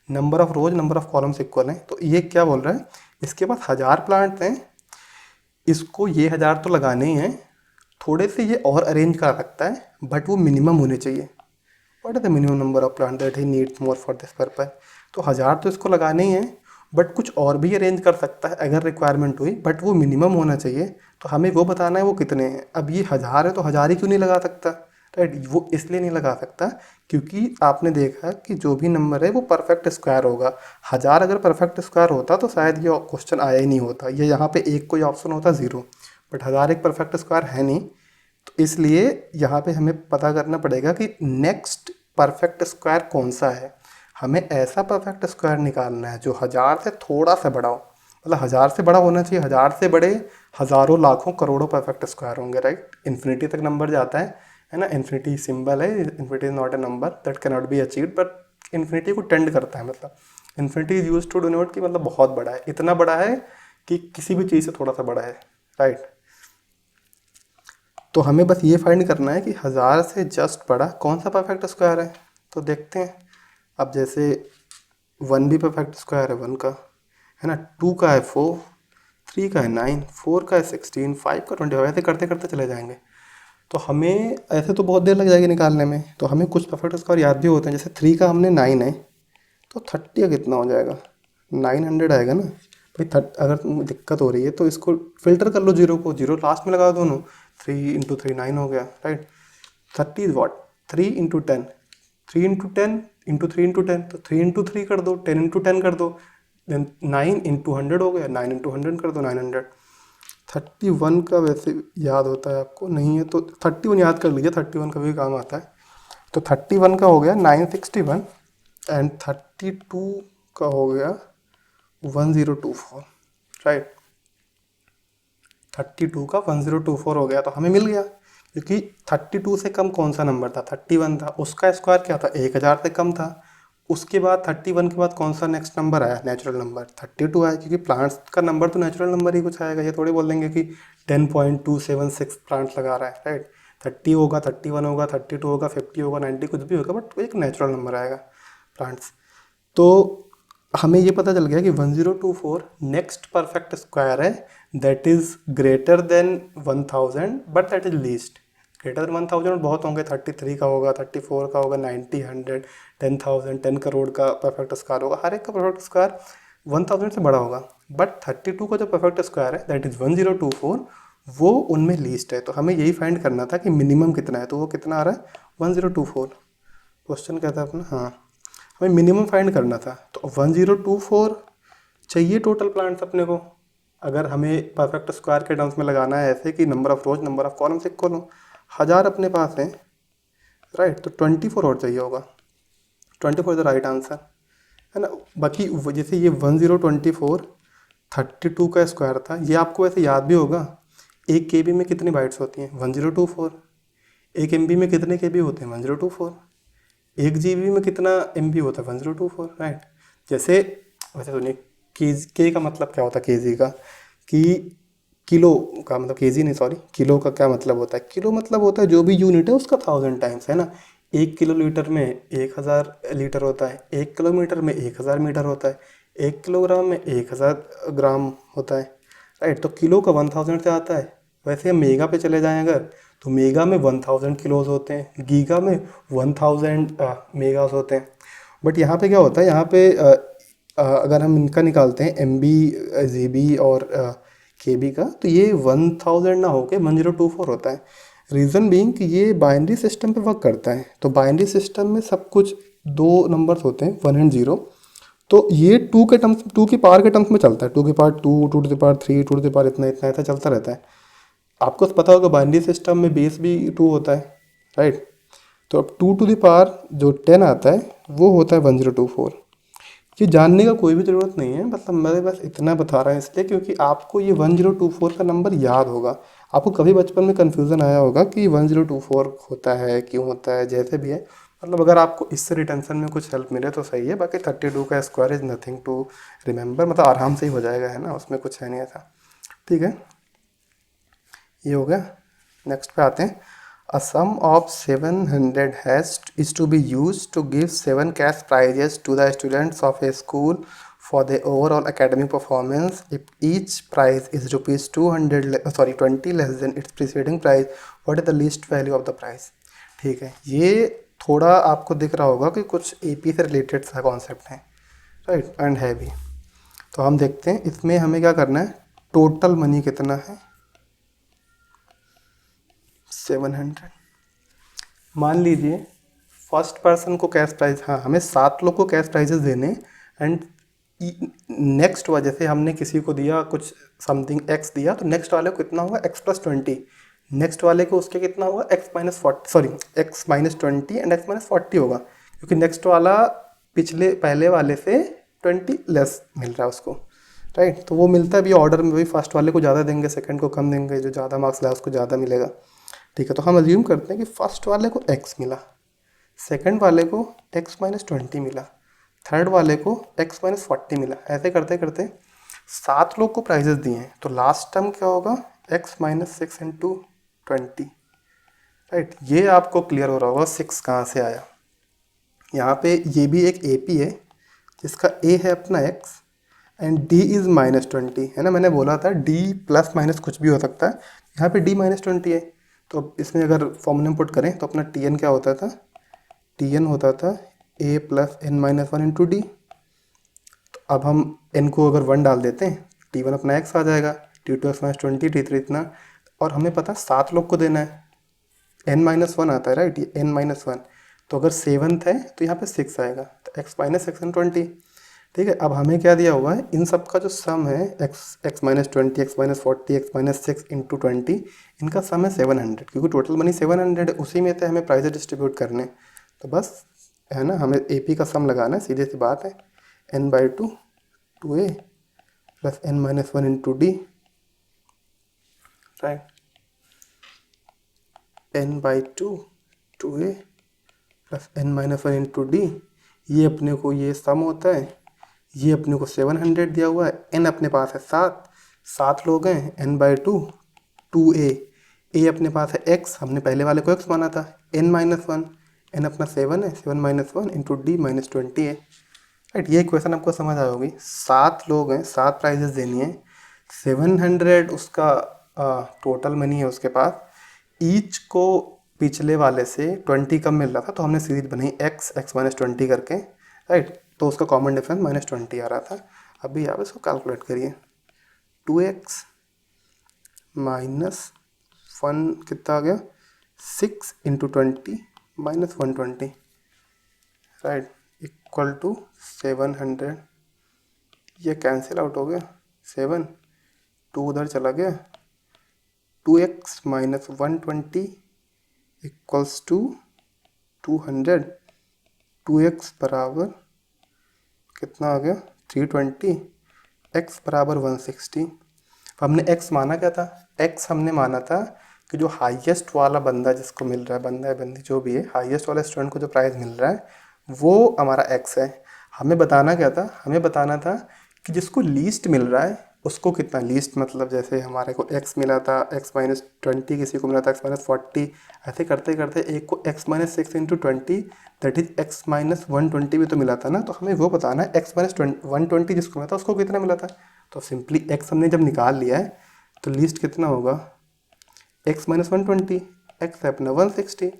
number of rose number of columns equal हैं। तो ये क्या बोल रहा है, इसके पास 1000 प्लांट्स हैं, इसको ये 1000 तो लगाने ही हैं, थोड़े से ये और अरेंज कर सकता है बट वो मिनिमम होने चाहिए। What is the minimum number of plant that he needs more for this purpose. तो 1000 तो इसको लगाने ही हैं बट कुछ और भी अरेंज कर सकता है अगर रिक्वायरमेंट हुई, बट वो मिनिमम होना चाहिए। तो हमें वो बताना है वो कितने हैं। अब ये 1000 है तो 1000 ही क्यों नहीं लगा सकता, राइट। वो इसलिए नहीं लगा सकता क्योंकि आपने देखा कि जो भी नंबर है वो परफेक्ट स्क्वायर होगा। 1000 अगर परफेक्ट स्क्वायर होता तो शायद ये क्वेश्चन आया ही नहीं होता, ये यहाँ पे एक कोई ऑप्शन होता 0, बट 1000 एक परफेक्ट स्क्वायर है नहीं। तो इसलिए यहाँ पे हमें पता करना पड़ेगा कि नेक्स्ट परफेक्ट स्क्वायर कौन सा है। हमें ऐसा परफेक्ट स्क्वायर निकालना है जो 1000 से थोड़ा सा बड़ा हो, मतलब 1000 से बड़ा होना चाहिए। 1000 से बड़े हज़ारों लाखों करोड़ों परफेक्ट स्क्वायर होंगे, राइट। इन्फिनिटी तक नंबर जाता है है ना, इन्फिनिटी सिंबल है, infinity is not a number that can not be achieved, but infinity को टेंड करता है, मतलब infinity is use to denote कि मतलब बहुत बड़ा है, इतना बड़ा है कि किसी भी चीज़ से थोड़ा सा बड़ा है, राइट। तो हमें बस ये फाइंड करना है कि 1000 से जस्ट बड़ा कौन सा परफेक्ट स्क्वायर है। तो देखते हैं, अब जैसे 1 भी परफेक्ट स्क्वायर है 1 का, है ना, 2 का है 4, 3 का है 9, 4 का है 16, 5 का 20, ऐसे करते करते चले जाएंगे। तो हमें ऐसे तो बहुत देर लग जाएगी निकालने में, तो हमें कुछ परफेक्ट स्क्वायर याद भी होते हैं। जैसे 3 का हमने 9 है, तो 30 का कितना हो जाएगा, 900 आएगा ना भाई। अगर दिक्कत हो रही है तो इसको फिल्टर कर लो, जीरो को, जीरो लास्ट में लगा दो दोनों, 3 इंटू 3 9 हो गया, right. 30 is what, 3 into 10, 3 into 10 into 3 into 10, तो 3 इंटू 3 कर दो, 10 इंटू 10 कर दो, देन 9 इंटू 100 हो गया, 9 इंटू 100 कर दो, 900। 31 का वैसे याद होता है आपको, नहीं है तो 31 याद कर लीजिए, 31 का भी काम आता है। तो 31 का हो गया 961 एंड 32 का हो गया 1024, राइट। 32 का 1024 हो गया, तो हमें मिल गया, क्योंकि 32 से कम कौन सा नंबर था, 31 था, उसका स्क्वायर क्या था, 1000 से कम था। उसके बाद 31 के बाद कौन सा नेक्स्ट नंबर आया, नेचुरल नंबर 32 आया, क्योंकि प्लांट्स का नंबर तो नेचुरल नंबर ही कुछ आएगा, ये थोड़ी बोल देंगे कि 10.276 प्लांट्स लगा रहा है, राइट। 30 होगा, 31 होगा, 32 होगा, 50 होगा, 90 कुछ भी होगा, बट एक नेचुरल नंबर आएगा प्लांट्स। तो हमें ये पता चल गया कि 1024 नेक्स्ट परफेक्ट स्क्वायर है that is greater than 1000 but that is least. Greater than 1000 बहुत होंगे, 33 का होगा, 34 का होगा, 90, 100, 10,000, 10 करोड़ का परफेक्ट स्क्वायर होगा, हर एक का परफेक्ट स्क्वायर 1000 से बड़ा होगा। बट 32 का जो परफेक्ट स्क्वायर है दैट इज 1024, वो उनमें लीस्ट है। तो हमें यही फाइंड करना था कि मिनिमम कितना है, तो वो कितना आ रहा है 1024। क्वेश्चन क्या था अपना, हाँ, हमें मिनिमम फाइंड करना था। तो 1024 चाहिए टोटल प्लांट्स अपने को, अगर हमें परफेक्ट स्क्वायर के टर्म्स में लगाना है ऐसे कि number of rose number of columns equal हो। 1000 अपने पास है, राइट, तो 24 और चाहिए होगा, 24 इज द राइट आंसर, है ना। बाकी जैसे ये 1024 32 का स्क्वायर था, ये आपको वैसे याद भी होगा। एक KB में कितनी बाइट्स होती हैं, 1024। एक MB में कितने KB होते हैं, 1024। एक GB में कितना MB होता है, 1024, राइट। जैसे वैसे सुनिए, के का मतलब क्या होता है, KG का, कि किलो का मतलब, KG नहीं सॉरी, किलो का क्या मतलब होता है, किलो मतलब होता है जो भी यूनिट है उसका 1000 टाइम्स, है ना। 1 किलोलीटर में 1000 लीटर होता है, 1 किलोमीटर में 1000 मीटर होता है, 1 किलोग्राम में 1000 ग्राम होता है, राइट। तो किलो का 1000 से आता है। वैसे हम मेगा पे चले जाएं अगर, तो मेगा में 1000 किलोज होते हैं, गीगा में 1000 मेगास होते हैं। बट यहाँ पे क्या होता है, यहाँ पे अगर हम इनका निकालते हैं MB, GB और KB का, तो ये 1000 ना होके 1024 होता है। रीज़न बीइंग कि ये बाइनरी सिस्टम पे वर्क करता है। तो बाइनरी सिस्टम में सब कुछ दो नंबर्स होते हैं, 1 एंड 0। तो ये 2 के टर्म्स, 2 की पावर के टर्म्स में चलता है, 2 की power 2, 2 to the power 3, 2 to the power इतना इतना ऐसा चलता रहता है। आपको पता होगा बाइनरी सिस्टम में बेस भी 2 होता है, राइट। तो अब 2 टू द पावर जो 10 आता है वो होता है 1024। ये जानने का कोई भी ज़रूरत नहीं है, मतलब मैं बस इतना बता रहा हूँ इसलिए क्योंकि आपको ये 1024 का नंबर याद होगा। आपको कभी बचपन में कन्फ्यूज़न आया होगा कि 1024 होता है, क्यों होता है, जैसे भी है। मतलब अगर आपको इससे रिटेंशन में कुछ हेल्प मिले तो सही है, बाकी 32 का square is nothing to remember, मतलब आराम से ही हो जाएगा, है ना, उसमें कुछ है नहीं ऐसा, ठीक है। ये हो गया। नेक्स्ट पे आते हैं। A sum of 700 has is to be use to give 7 cash prizes to the students of a school for the overall academic performance. If each prize is ₹20 less than its preceding prize, what is the least value of the prize. ठीक है, ये थोड़ा आपको दिख रहा होगा कि कुछ AP से रिलेटेड सा कॉन्सेप्ट है, राइट, एंड है भी। तो हम देखते हैं इसमें हमें क्या करना है, टोटल मनी कितना है, 700। मान लीजिए फर्स्ट पर्सन को कैश प्राइज, हाँ, हमें 7 लोग को कैश प्राइजेस देने, एंड नेक्स्ट वजह से हमने किसी को दिया कुछ समथिंग X दिया, तो नेक्स्ट वाले को कितना होगा, X+20। नेक्स्ट वाले को उसके कितना होगा, X-20 एंड X-40 होगा, क्योंकि नेक्स्ट वाला पहले वाले से 20 लेस मिल रहा है उसको, राइट। तो वो मिलता है भी ऑर्डर में, वही फर्स्ट वाले को ज़्यादा देंगे, सेकंड को कम देंगे, जो ज़्यादा मार्क्स लाया उसको ज़्यादा मिलेगा, ठीक है, तो हम अज्यूम करते हैं कि फर्स्ट वाले को x मिला, सेकंड वाले को x-20 मिला, थर्ड वाले को x-40 मिला। ऐसे करते करते 7 लोग को प्राइजेस दिए हैं, तो लास्ट टर्म क्या होगा, x-6 इंटू 20, राइट। ये आपको क्लियर हो रहा होगा 6 कहाँ से आया। यहाँ पे ये भी एक AP है जिसका A है अपना x एंड D इज़ -20, है ना। मैंने बोला था D प्लस माइनस कुछ भी हो सकता है, यहाँ पे D -20 है। तो अब इसमें अगर फॉर्मूले में पुट करें तो अपना TN क्या होता था, TN होता था A plus n-1 into D. तो अब हम n को अगर 1 डाल देते हैं, T1 अपना x आ जाएगा, T2 x-20, T3 इतना, और हमें पता है 7 लोग को देना है, n-1 आता है, राइट, ये n-1। तो अगर 7th है तो यहाँ पे 6 आएगा, तो x-6 ठीक है। अब हमें क्या दिया हुआ है, इन सब का जो सम है x-20, x-40, x-6 इंटू 20, इनका सम है 700, क्योंकि टोटल मनी 700 है, उसी में से हमें प्राइजेस डिस्ट्रीब्यूट करने। तो बस, है ना, हमें AP का सम लगाना है, सीधे सी बात है, n/2 2a plus n-1 into D, right, n/2 2a plus n-1 into D. ये अपने को ये सम होता है, ये अपने को 700 दिया हुआ है, n अपने पास है 7 लोग हैं, n/2 2a, a अपने पास है x, हमने पहले वाले को x माना था, n-1, n अपना 7 है, 7-1 इंटू डी -20 है, राइट। ये क्वेश्चन आपको समझ आई होगी। 7 लोग हैं, 7 प्राइजेस देनी है, 700 उसका टोटल मनी है उसके पास, ईच को पिछले वाले से 20 कम मिल रहा था, तो हमने सीरीज बनाई x-20 करके, राइट। तो उसका कॉमन डिफरेंस -20 आ रहा था। अभी आप इसको कैलकुलेट करिए, 2x -1 कितना आ गया, 6 इंटू 20 -120, राइट, इक्वल टू 700। ये कैंसिल आउट हो गया, 7 2 उधर चला गया, 2x -120 इक्वल्स टू 200, 2x बराबर कितना आ गया, 320, x बराबर 160। हमने x माना क्या था, x हमने माना था कि जो हाईएस्ट वाला बंदा जिसको मिल रहा है, बंदा है बंदी जो भी है, हाईएस्ट वाला स्टूडेंट को जो प्राइज़ मिल रहा है वो हमारा x है। हमें बताना क्या था, हमें बताना था कि जिसको लीस्ट मिल रहा है उसको कितना, लीस्ट मतलब जैसे हमारे को x मिला था, x-20, किसी को मिला था x-40, ऐसे करते करते एक को x-6 into 20 that is x-120 भी तो मिला था ना। तो हमें वो बताना है x-120 जिसको मिला था उसको कितना मिला था। तो सिंपली x हमने जब निकाल लिया है तो लीस्ट कितना होगा, x-120, x है अपना 160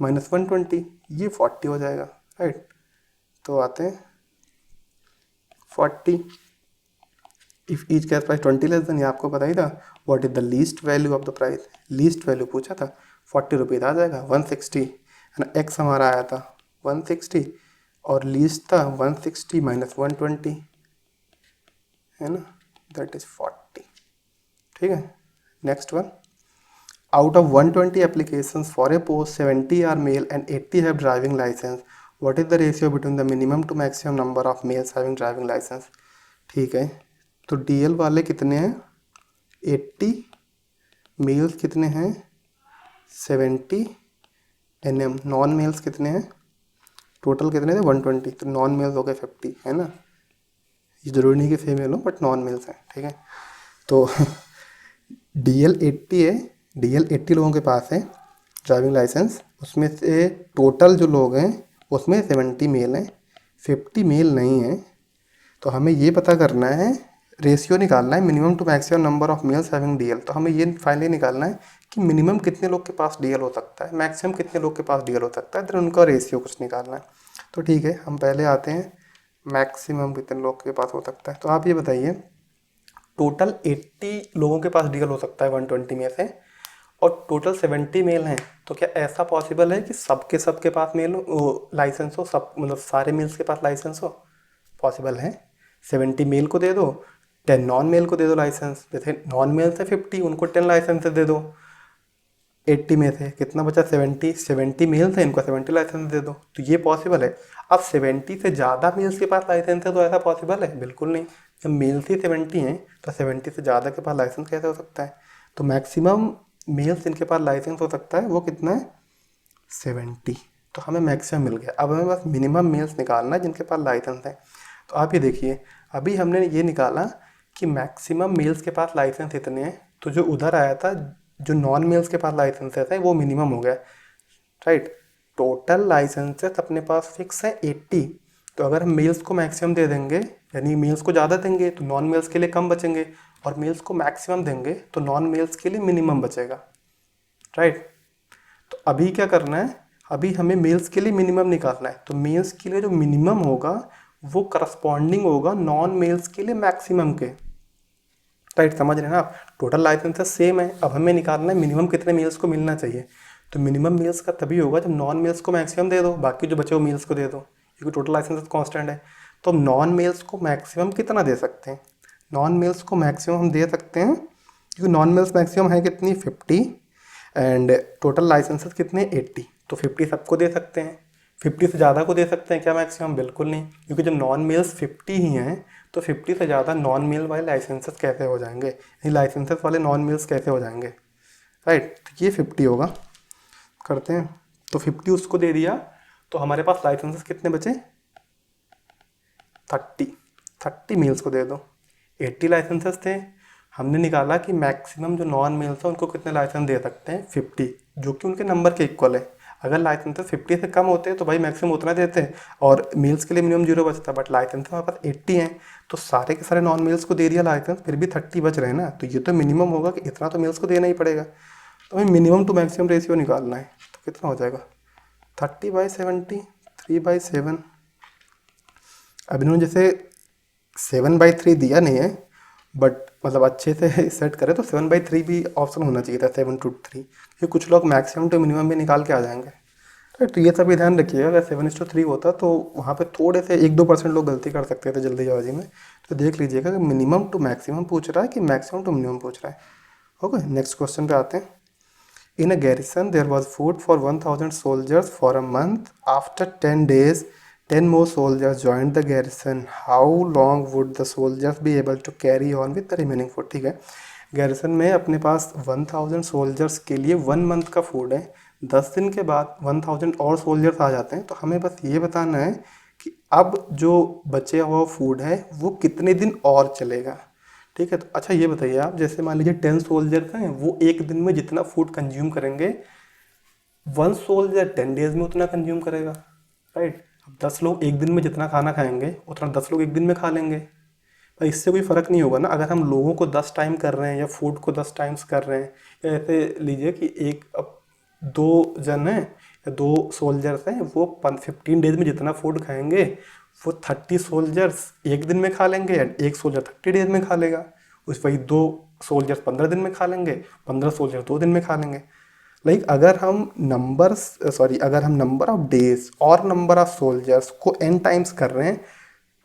-120, ये 40 हो जाएगा, राइट। तो आते हैं 40, if each cash price 20 less then, ये आपको पता ही था। What is the least value of the price, least value पूछा था, 40 रुपीज़ आ जाएगा, 160 है ना। एक्स हमारा आया था 160 और लीस्ट था 160 -120, है ना, दैट इज 40, ठीक है। Next one, out of 120 applications for a post 70 are male and 80 have driving license, what is the ratio between the minimum to maximum number of males having driving license। ठीक है, तो DL वाले कितने हैं 80, mails कितने हैं 70, NM non mails कितने हैं, टोटल कितने थे 120, तो नॉन मेल्स हो गए 50, है ना। ये जरूरी नहीं कि फीमेल हो बट नॉन मेल्स हैं, ठीक है। तो DL 80 है, DL 80 लोगों के पास है ड्राइविंग लाइसेंस, उसमें से टोटल जो लोग हैं उसमें 70 मेल हैं, 50 मेल नहीं है। तो हमें ये पता करना है, रेशियो निकालना है minimum to maximum number of males having DL। तो हमें ये फाइनली निकालना है कि मिनिमम कितने लोग के पास DL हो सकता है, मैक्सिमम कितने लोग के पास DL हो सकता है, फिर उनका रेशियो कुछ निकालना है। तो ठीक है, हम पहले आते हैं मैक्सिमम कितने लोग के पास हो सकता है। तो आप ये बताइए, टोटल 80 लोगों के पास DL हो सकता है 120 में से, और टोटल 70 मेल हैं, तो क्या ऐसा पॉसिबल है कि सबके पास मेल हो लाइसेंस हो, सब मतलब सारे मेल्स के पास लाइसेंस हो, पॉसिबल है। 70 मेल को दे दो, 10 नॉन मेल को दे दो लाइसेंस, जैसे नॉन मेल से 50 उनको 10 लाइसेंस दे दो, 80 में से कितना बचा 70 मेल थे, इनको 70 लाइसेंस दे दो, तो ये पॉसिबल है। अब 70 से ज़्यादा मेल्स के पास लाइसेंस है तो ऐसा पॉसिबल है, बिल्कुल नहीं। जब मेल्स ही 70 हैं तो 70 से ज़्यादा के पास लाइसेंस कैसे हो सकता है। तो मैक्सिमम मेल्स जिनके पास लाइसेंस हो सकता है वो कितना है 70। तो हमें मैक्सिमम मिल गया। अब हमें बस मिनिमम मेल्स निकालना है जिनके पास लाइसेंस है। तो आप ये देखिए, अभी हमने ये निकाला कि मैक्सिमम मेल्स के पास लाइसेंस इतने हैं, तो जो उधर आया था जो नॉन मेल्स के पास लाइसेंसेस है वो मिनिमम हो गया, राइट। टोटल लाइसेंसेस अपने पास फिक्स है 80। तो अगर हम मेल्स को मैक्सिमम दे देंगे, यानी मेल्स को ज़्यादा देंगे तो नॉन मेल्स के लिए कम बचेंगे, और मेल्स को मैक्सिमम देंगे तो नॉन मेल्स के लिए मिनिमम बचेगा, राइट। तो अभी क्या करना है, अभी हमें मेल्स के लिए मिनिमम निकालना है। तो मेल्स के लिए जो मिनिमम होगा वो करस्पॉन्डिंग होगा नॉन मेल्स के लिए मैक्सिमम के, राइट। समझ रहे हैं ना आप। टोटल लाइसेंसेस सेम है, अब हमें निकालना है मिनिमम कितने मेल्स को मिलना चाहिए। तो मिनिमम मेल्स का तभी होगा जब नॉन मेल्स को मैक्सिमम दे दो, बाकी जो बचे वो मेल्स को दे दो, क्योंकि टोटल लाइसेंसेस कांस्टेंट है। तो हम नॉन मेल्स को मैक्सिमम कितना दे सकते हैं, नॉन मेल्स को मैक्सिमम हम दे सकते हैं, क्योंकि नॉन मेल्स मैक्सिमम है कितनी 50, एंड टोटल लाइसेंसेस कितने 80। तो 50 सबको दे सकते हैं। 50 से ज़्यादा को दे सकते हैं क्या मैक्सिमम? बिल्कुल नहीं, क्योंकि जब नॉन मेल्स 50 ही हैं तो 50 से ज़्यादा नॉन मेल वाले लाइसेंसेस कैसे हो जाएंगे, ये लाइसेंसेस वाले नॉन मेल्स कैसे हो जाएंगे, राइट। तो ये 50 होगा, करते हैं। तो 50 उसको दे दिया, तो हमारे पास लाइसेंसेस कितने बचे 30 मेल्स को दे दो। 80 लाइसेंसेस थे, हमने निकाला कि मैक्सिमम जो नॉन मेल्स हैं उनको कितने लाइसेंस दे सकते हैं 50, जो कि उनके नंबर के इक्वल है। अगर लाइसेंसेस 50 से कम होते तो भाई मैक्सिमम उतना देते और मेल्स के लिए मिनिमम 0 बचता, बट लाइसेंस हमारे पास 80 हैं, तो सारे के सारे नॉन मेल्स को दे दिया लाइसेंस, फिर भी 30 बच रहे हैं ना। तो ये तो मिनिमम होगा कि इतना तो मेल्स को देना ही पड़ेगा। तो हमें मिनिमम टू मैक्सिमम रेशियो निकालना है। तो कितना हो जाएगा 30/70, 3/7। अब इन्होंने जैसे 7/3 दिया नहीं है, बट मतलब अच्छे से सेट करें तो 7/3 भी ऑप्शन होना चाहिए था, 7/3, क्योंकि कुछ लोग मैक्सिमम टू मिनिमम भी निकाल के आ जाएंगे, राइट। तो ये सभी ध्यान रखिएगा, अगर 7:3 होता तो वहाँ पे थोड़े से 1-2% लोग गलती कर सकते थे जल्दीबाजी में। तो देख लीजिएगा कि मिनिमम टू मैक्सिमम पूछ रहा है कि मैक्सिमम टू मिनिमम पूछ रहा है। ओके, नेक्स्ट क्वेश्चन पे आते हैं। In a garrison, there was food for 1,000 soldiers for a month. After 10 days, 10 more soldiers joined the garrison. How long would the soldiers be able to carry on with the remaining food? ठीक है, garrison में अपने पास 1,000 soldiers के लिए 1 month का food है। 10 दिन के बाद 1,000 और soldiers आ जाते हैं, तो हमें बस ये बताना है कि अब जो बचे हुआ फूड है वो कितने दिन और चलेगा। ठीक है, तो अच्छा ये बताइए आप, जैसे मान लीजिए 10 सोल्जर्स हैं, वो एक दिन में जितना फूड कंज्यूम करेंगे, 1 सोल्जर 10 डेज में उतना कंज्यूम करेगा, राइट। अब 10 लोग एक दिन में जितना खाना खाएंगे उतना 10 लोग एक दिन में खा लेंगे। भाई इससे कोई फ़र्क नहीं होगा ना, अगर हम लोगों को 10 टाइम कर रहे हैं या फूड को 10 टाइम्स कर रहे हैं, या ऐसे लीजिए कि एक अब 2 जन हैं या 2 सोल्जर्स हैं, वो 15 डेज में जितना फूड खाएंगे वो 30 सोल्जर्स एक दिन में खा लेंगे, एंड एक सोल्जर 30 डेज में खा लेगा। उस वही 2 सोल्जर्स 15 दिन में खा लेंगे, 15 सोल्जर 2 दिन में खा लेंगे। लाइक अगर हम नंबर ऑफ डेज और नंबर ऑफ सोल्जर्स को n टाइम्स कर रहे हैं,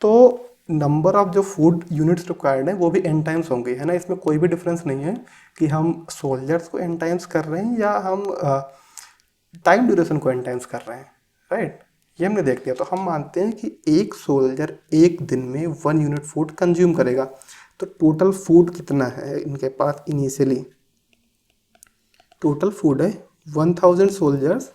तो नंबर ऑफ जो फूड यूनिट्स रिक्वायर्ड है वो भी n टाइम्स होंगे, है ना। इसमें कोई भी डिफरेंस नहीं है कि हम सोल्जर्स को n टाइम्स कर रहे हैं या हम टाइम ड्यूरेशन को n टाइम्स कर रहे हैं, राइट। ये हमने देख लिया। तो हम मानते हैं कि एक सोल्जर एक दिन में 1 यूनिट फूड कंज्यूम करेगा। तो टोटल फूड कितना है इनके पास इनिशियली? टोटल फूड है 1,000 सोल्जर्स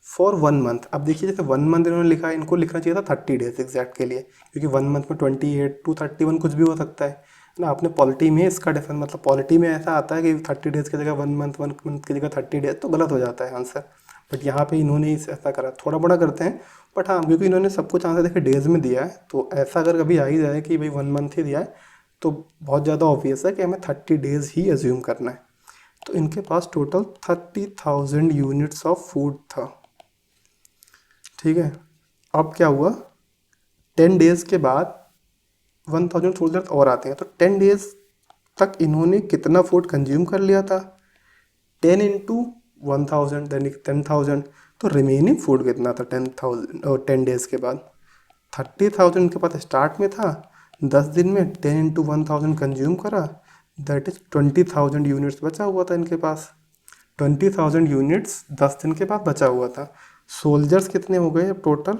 फॉर 1 मंथ। अब देखिए, जैसे 1 मंथ इन्होंने लिखा है, इनको लिखना चाहिए था 30 डेज एग्जैक्ट के लिए, क्योंकि 1 मंथ में 28 to 31 कुछ भी हो सकता है ना। आपने पॉलिटी में इसका डिफरेंस, मतलब पॉलिटी में ऐसा आता है कि 30 डेज की जगह 1 मंथ की जगह 30 डेज, तो गलत हो जाता है आंसर। बट यहाँ पे इन्होंने ऐसा करा, थोड़ा बड़ा करते हैं, बट हाँ, क्योंकि इन्होंने सब कुछ आंसर देखिए डेज में दिया है, तो ऐसा अगर कभी आ ही जाए कि भाई 1 मंथ ही दिया है, तो बहुत ज़्यादा ऑब्वियस है कि हमें 30 डेज ही एज्यूम करना है। तो इनके पास टोटल 30,000 यूनिट्स ऑफ फूड था, ठीक है। अब क्या हुआ, 10 डेज के बाद 1,000 सोल्जर्स और आते हैं, तो 10 डेज तक इन्होंने कितना फूड कंज्यूम कर लिया था, 10 इंटू 1,000 यानी 10,000। तो रिमेनिंग फूड कितना था 10,000 और 10 डेज के बाद? 30,000 इनके पास स्टार्ट में था, 10 दिन में 10 इंटू 1,000 कंज्यूम करा, दैट इज 20,000 यूनिट्स बचा हुआ था इनके पास। 20,000 यूनिट्स 10 दिन के बाद बचा हुआ था। सोल्जर्स कितने हो गए अब टोटल?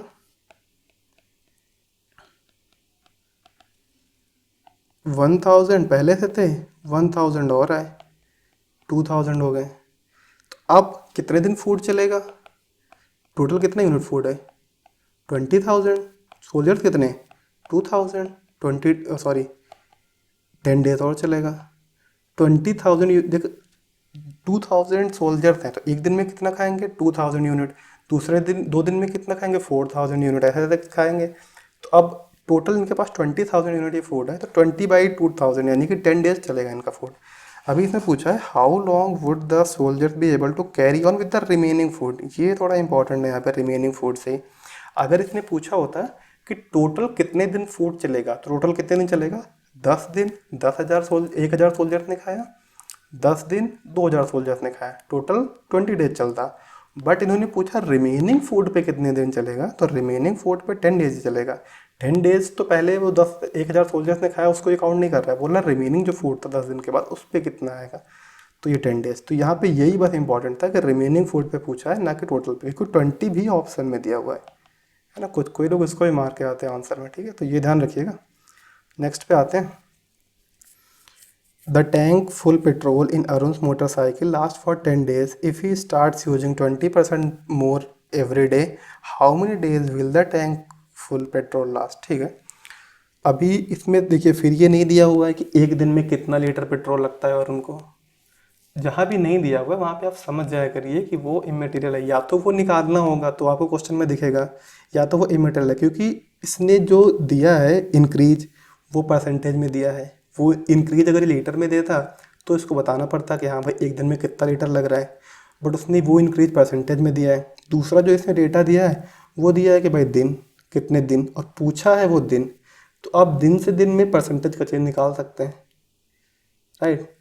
1,000 पहले से थे, 1,000 और आए, 2,000 हो गए। अब कितने दिन फूड चलेगा, टोटल कितना यूनिट फूड है 20,000, सोल्जर्स कितने 2,000, 10 डेज और चलेगा 20,000 देख 2,000 सोल्जर्स हैं तो एक दिन में कितना खाएंगे 2,000 यूनिट, दूसरे दिन 2 दिन में कितना खाएंगे 4,000 यूनिट, ऐसे ऐसे खाएंगे। तो अब टोटल इनके पास 20,000 यूनिट ही फूड है, तो 20/2000 यानी कि 10 डेज चलेगा इनका फूड। अभी इसने पूछा है how long would the soldiers be able to carry on with the remaining food. ये थोड़ा इंपॉर्टेंट है यहाँ पे रिमेनिंग फूड से। अगर इसने पूछा होता कि टोटल कितने दिन फूड चलेगा, तो टोटल कितने दिन चलेगा 10 दिन, 1,000 सोल्जर्स ने खाया, 10 दिन 2,000 सोल्जर्स ने खाया, टोटल 20 डेज चलता। बट इन्होंने पूछा रिमेनिंग फूड पे कितने दिन चलेगा, तो रिमेनिंग फूड पे 10 डेज ही चलेगा। 10 डेज तो पहले वो 1,000 सोल्जर्स ने खाया उसको ये काउंट नहीं कर रहा है, बोल रहा रिमेनिंग जो फूड था 10 दिन के बाद उस पर कितना आएगा, तो ये 10 डेज। तो यहाँ पे यही बस इंपॉर्टेंट था कि रिमेनिंग फूड पे पूछा है ना कि टोटल पे, क्योंकि 20 भी ऑप्शन में दिया हुआ है ना, कुछ कोई लोग इसको ही मार के आते हैं आंसर में, ठीक है, तो ये ध्यान रखिएगा। नेक्स्ट पे आते हैं। The tank full petrol in Arun's motorcycle lasts for 10 days. If he starts using 20% more every day, how many days will the tank full petrol last? ठीक है, अभी इसमें देखिए फिर ये नहीं दिया हुआ है कि एक दिन में कितना लीटर पेट्रोल लगता है, और उनको जहाँ भी नहीं दिया हुआ है वहाँ पे आप समझ जाया करिए कि वो इमेटीरियल है, या तो वो निकालना होगा तो आपको क्वेश्चन में दिखेगा, या तो वो इमेटीरियल है, क्योंकि इसने जो दिया है इंक्रीज वो परसेंटेज में दिया है। वो इंक्रीज अगर लीटर में देता तो इसको बताना पड़ता कि हाँ भाई एक दिन में कितना लीटर लग रहा है, बट उसने वो इंक्रीज परसेंटेज में दिया है। दूसरा जो इसने डेटा दिया है वो दिया है कि भाई दिन कितने दिन, और पूछा है वो दिन, तो आप दिन से दिन में परसेंटेज का चेंज निकाल सकते हैं, राइट।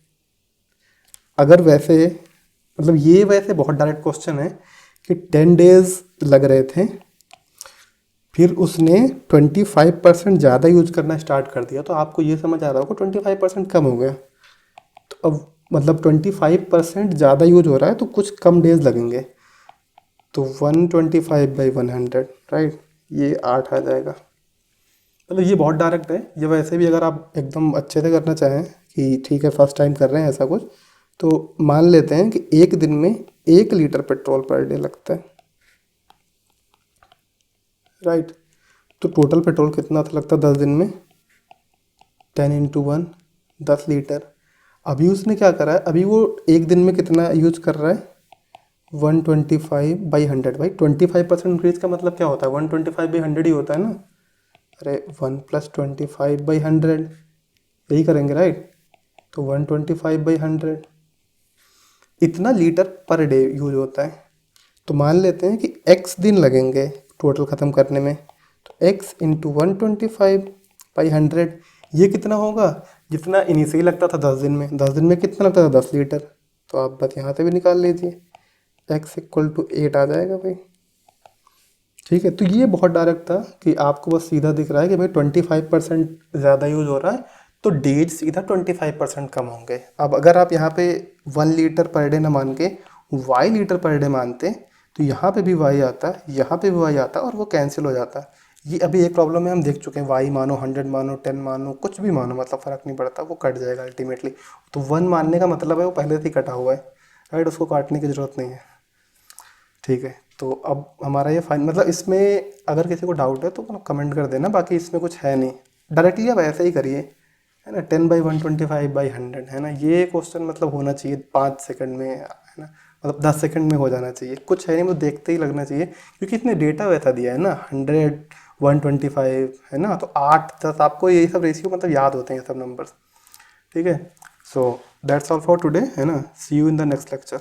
अगर वैसे मतलब ये वैसे बहुत डायरेक्ट क्वेश्चन है कि 10 डेज लग रहे थे, फिर उसने 25% ज़्यादा यूज करना स्टार्ट कर दिया, तो आपको ये समझ आ रहा होगा 25% कम हो गया, तो अब मतलब 25% ज़्यादा यूज हो रहा है तो कुछ कम डेज लगेंगे, तो 125/100, राइट, ये 8 आ जाएगा। मतलब ये बहुत डायरेक्ट है, ये वैसे भी अगर आप एकदम अच्छे से करना चाहें कि ठीक है फर्स्ट टाइम कर रहे हैं ऐसा कुछ, तो मान लेते हैं कि एक दिन में 1 लीटर पेट्रोल पर डे लगता है, राइट। तो टोटल पेट्रोल कितना था लगता है 10 दिन में, 10 × 1 10 लीटर। अभी उसने क्या करा है, अभी वो एक दिन में कितना यूज कर रहा है 125/100, भाई 25% इंक्रीज का मतलब क्या होता है 125/100 ही होता है ना, अरे 1 + 25/100 यही करेंगे, राइट। तो 125/100 इतना लीटर पर डे यूज होता है। तो मान लेते हैं कि x दिन लगेंगे टोटल ख़त्म करने में, तो x × 125/100 ये कितना होगा, जितना इनिशियली लगता था 10 दिन में, 10 दिन में कितना लगता था 10 लीटर, तो आप बस यहाँ से भी निकाल लीजिए, x = 8 आ जाएगा भाई, ठीक है। तो ये बहुत डायरेक्ट था कि आपको बस सीधा दिख रहा है कि भाई 25% ज़्यादा यूज हो रहा है तो डेज सीधा 25% कम होंगे। अब अगर आप यहाँ पे 1 लीटर पर डे ना मान के y लीटर पर डे मानते तो यहाँ पे भी y आता, यहाँ पे भी y आता और वो कैंसिल हो जाता। ये अभी एक प्रॉब्लम है, हम देख चुके हैं, y मानो 100 मानो 10 मानो कुछ भी मानो, मतलब फ़र्क नहीं पड़ता, वो कट जाएगा अल्टीमेटली। तो 1 मानने का मतलब है वो पहले से ही कटा हुआ है, राइट, उसको काटने की ज़रूरत नहीं है, ठीक है। तो अब हमारा ये फाइन मतलब इसमें अगर किसी को डाउट है तो कमेंट कर देना, बाकी इसमें कुछ है नहीं, डायरेक्टली आप ऐसे ही करिए, है ना। 10/125/100 है ना, ये क्वेश्चन मतलब होना चाहिए 5 सेकंड में, है ना, मतलब 10 सेकंड में हो जाना चाहिए, कुछ है नहीं, मतलब देखते ही लगना चाहिए, क्योंकि इसने डेटा वैसा दिया है ना 100 125 है ना, तो 8 10 आपको यही सब रेशियो मतलब याद होते हैं सब नंबर्स, ठीक है। So that's all for today, है ना, see you in the next lecture.